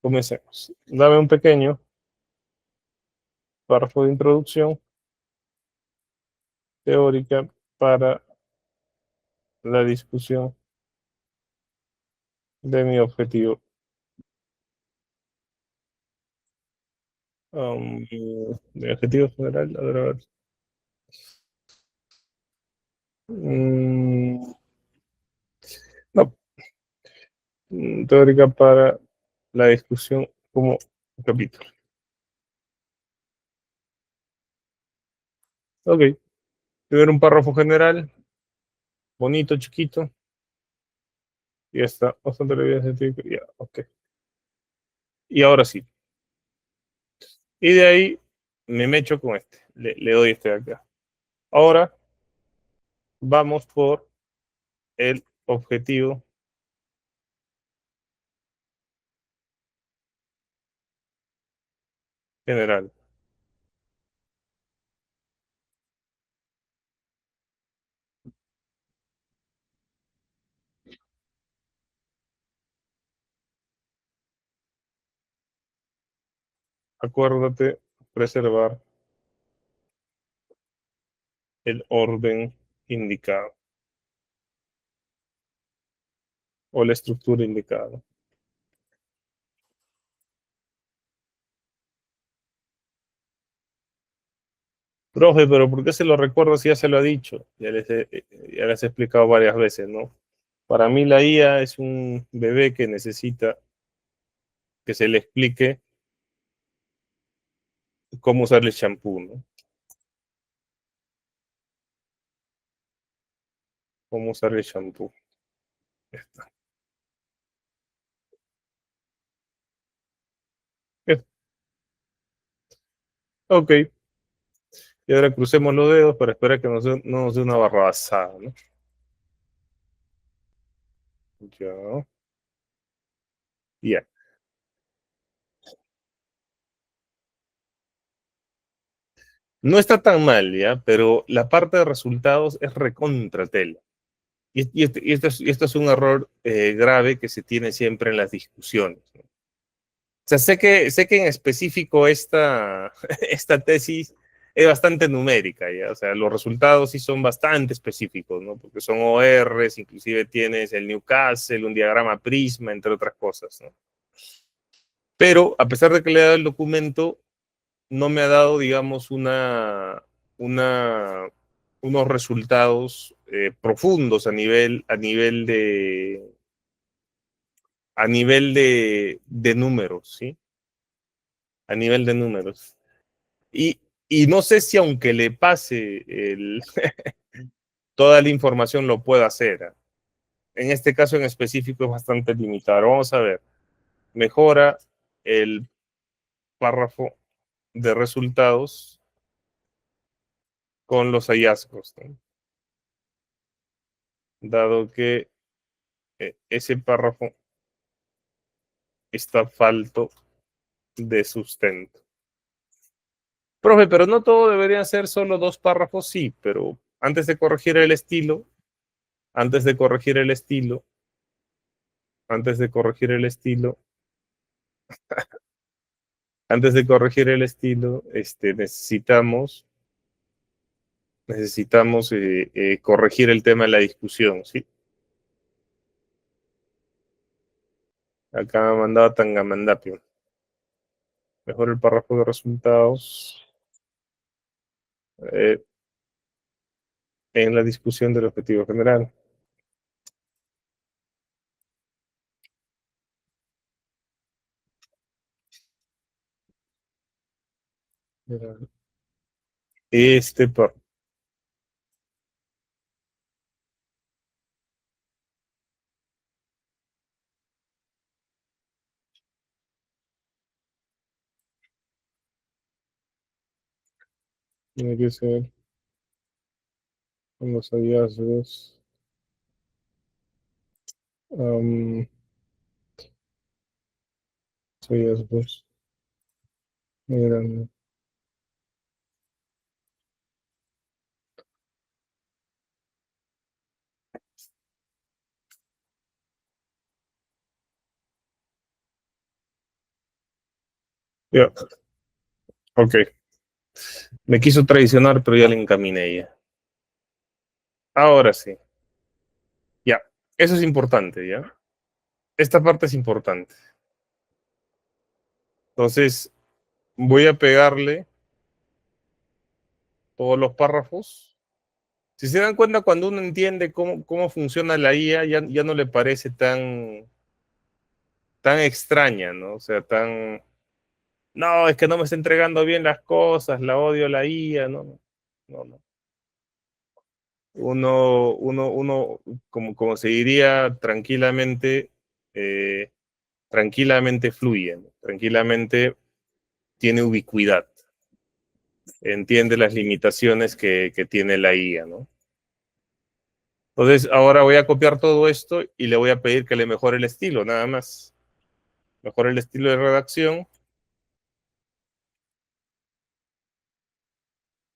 Comencemos. Dame un pequeño párrafo de introducción teórica para la discusión de mi objetivo. De objetivo general, a ver. No, teórica para la discusión como capítulo. Ok, primero un párrafo general, bonito, chiquito. Y ya está, bastante evidencia científica. Ya, ok. Y ahora sí. Y de ahí me mecho con este. Le doy este de acá. Ahora vamos por el objetivo general. Acuérdate preservar el orden indicado o la estructura indicada. Profe, pero ¿por qué se lo recuerdo si ya se lo ha dicho? Ya les he explicado varias veces, ¿no? Para mí la IA es un bebé que necesita que se le explique cómo usar el champú, ¿no? Cómo usar el champú. Ya está. Ok, y ahora crucemos los dedos para esperar que no nos dé una barrabasada, ¿no? Ya, ya. No está tan mal, ¿ya? Pero la parte de resultados es recontra tela. Y esto es un error grave que se tiene siempre en las discusiones, ¿no? O sea, sé que en específico esta tesis es bastante numérica, ¿ya? O sea, los resultados sí son bastante específicos, ¿no? Porque son ORs, inclusive tienes el Newcastle, un diagrama Prisma, entre otras cosas, ¿no? Pero a pesar de que le he dado el documento, no me ha dado, digamos, una, unos resultados profundos a nivel de números, ¿sí? A nivel de números. Y no sé si aunque le pase toda la información lo pueda hacer, ¿eh? En este caso en específico es bastante limitado. Vamos a ver. Mejora el párrafo de resultados con los hallazgos, ¿no? Dado que ese párrafo está falto de sustento. Profe, pero no todo debería ser solo dos párrafos, sí, pero antes de corregir el estilo, antes de corregir el estilo, antes de corregir el estilo, antes de corregir el estilo, necesitamos corregir el tema de la discusión, ¿sí? Acá me ha mandado Tangamandapio. Mejor el párrafo de resultados eh, en la discusión del objetivo general. Este párrafo. Tiene que ser con los hallazgos. Um, hallazgos. Grande. Ya, ok. Me quiso traicionar, pero ya le encaminé ya. Ahora sí. Ya. Eso es importante, ¿ya? Esta parte es importante. Entonces, voy a pegarle todos los párrafos. Si se dan cuenta, cuando uno entiende cómo funciona la IA, ya no le parece tan extraña, ¿no? O sea, no, es que no me está entregando bien las cosas, la odio la IA, no, no, no. Uno como se diría tranquilamente, eh, tranquilamente fluye, ¿no? Tranquilamente tiene ubicuidad, entiende las limitaciones que tiene la IA, ¿no? Entonces, ahora voy a copiar todo esto y le voy a pedir que le mejore el estilo, nada más. Mejore el estilo de redacción.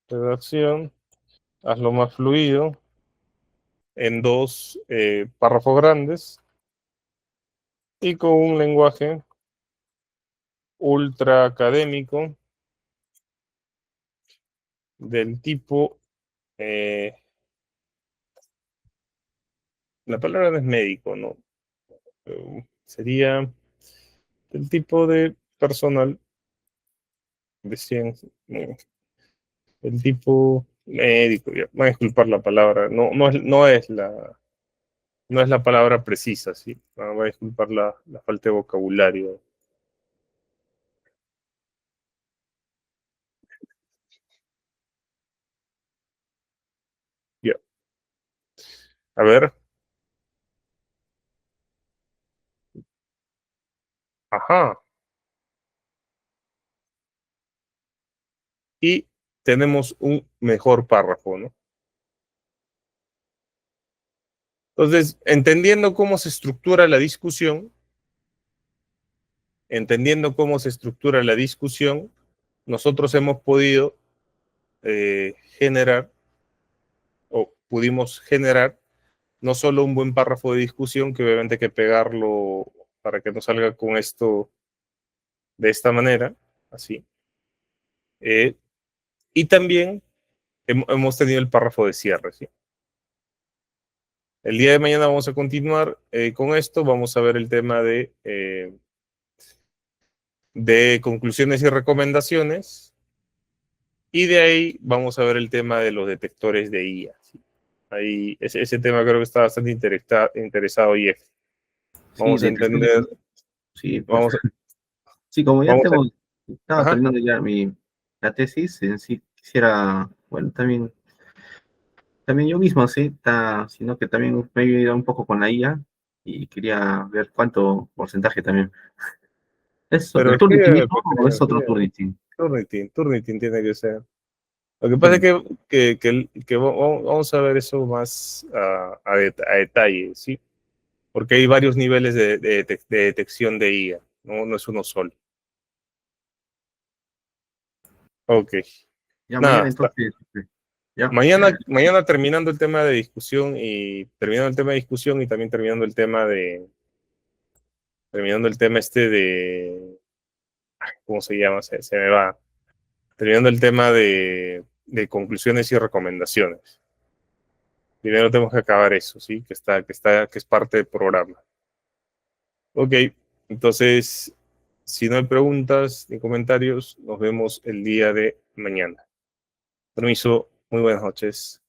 redacción, hazlo más fluido, en 2 párrafos grandes y con un lenguaje ultra académico del tipo, la palabra no es médico, ¿no? Sería del tipo de personal de ciencia, el tipo médico, ya, voy a disculpar la palabra, no es la palabra precisa, ¿sí? Voy a disculpar la falta de vocabulario. Ya. A ver. Ajá. Y tenemos un mejor párrafo, ¿no? Entonces, entendiendo cómo se estructura la discusión, nosotros hemos podido generar o pudimos generar no solo un buen párrafo de discusión, que obviamente hay que pegarlo para que no salga con esto de esta manera, así, eh, y también hemos tenido el párrafo de cierre, ¿sí? El día de mañana vamos a continuar con esto, vamos a ver el tema de conclusiones y recomendaciones, y de ahí vamos a ver el tema de los detectores de IA. ¿Sí? Ahí, ese tema creo que está bastante interesado y Sí, vamos a entender, sí, pues. vamos, Sí, como ya vamos a, estaba ajá, terminando ya la tesis, en sí quisiera, bueno, también yo mismo, sí, sino que también me he ayudado un poco con la IA y quería ver cuánto porcentaje también. ¿Es pero el Turnitin escribe, mismo o es otro Turnitin? Turnitin tiene que ser. Lo que pasa es Turnitin. que vamos a ver eso más a detalle, ¿sí? Porque hay varios niveles de detección de IA, no es uno solo. Ok, Ya nada, mañana entonces, ya, mañana terminando el tema de discusión y también terminando el tema este ¿cómo se llama? Se me va. Terminando el tema de conclusiones y recomendaciones. Primero tenemos que acabar eso, ¿sí? Que es parte del programa. Ok, entonces, si no hay preguntas ni comentarios, nos vemos el día de mañana. Permiso, muy buenas noches.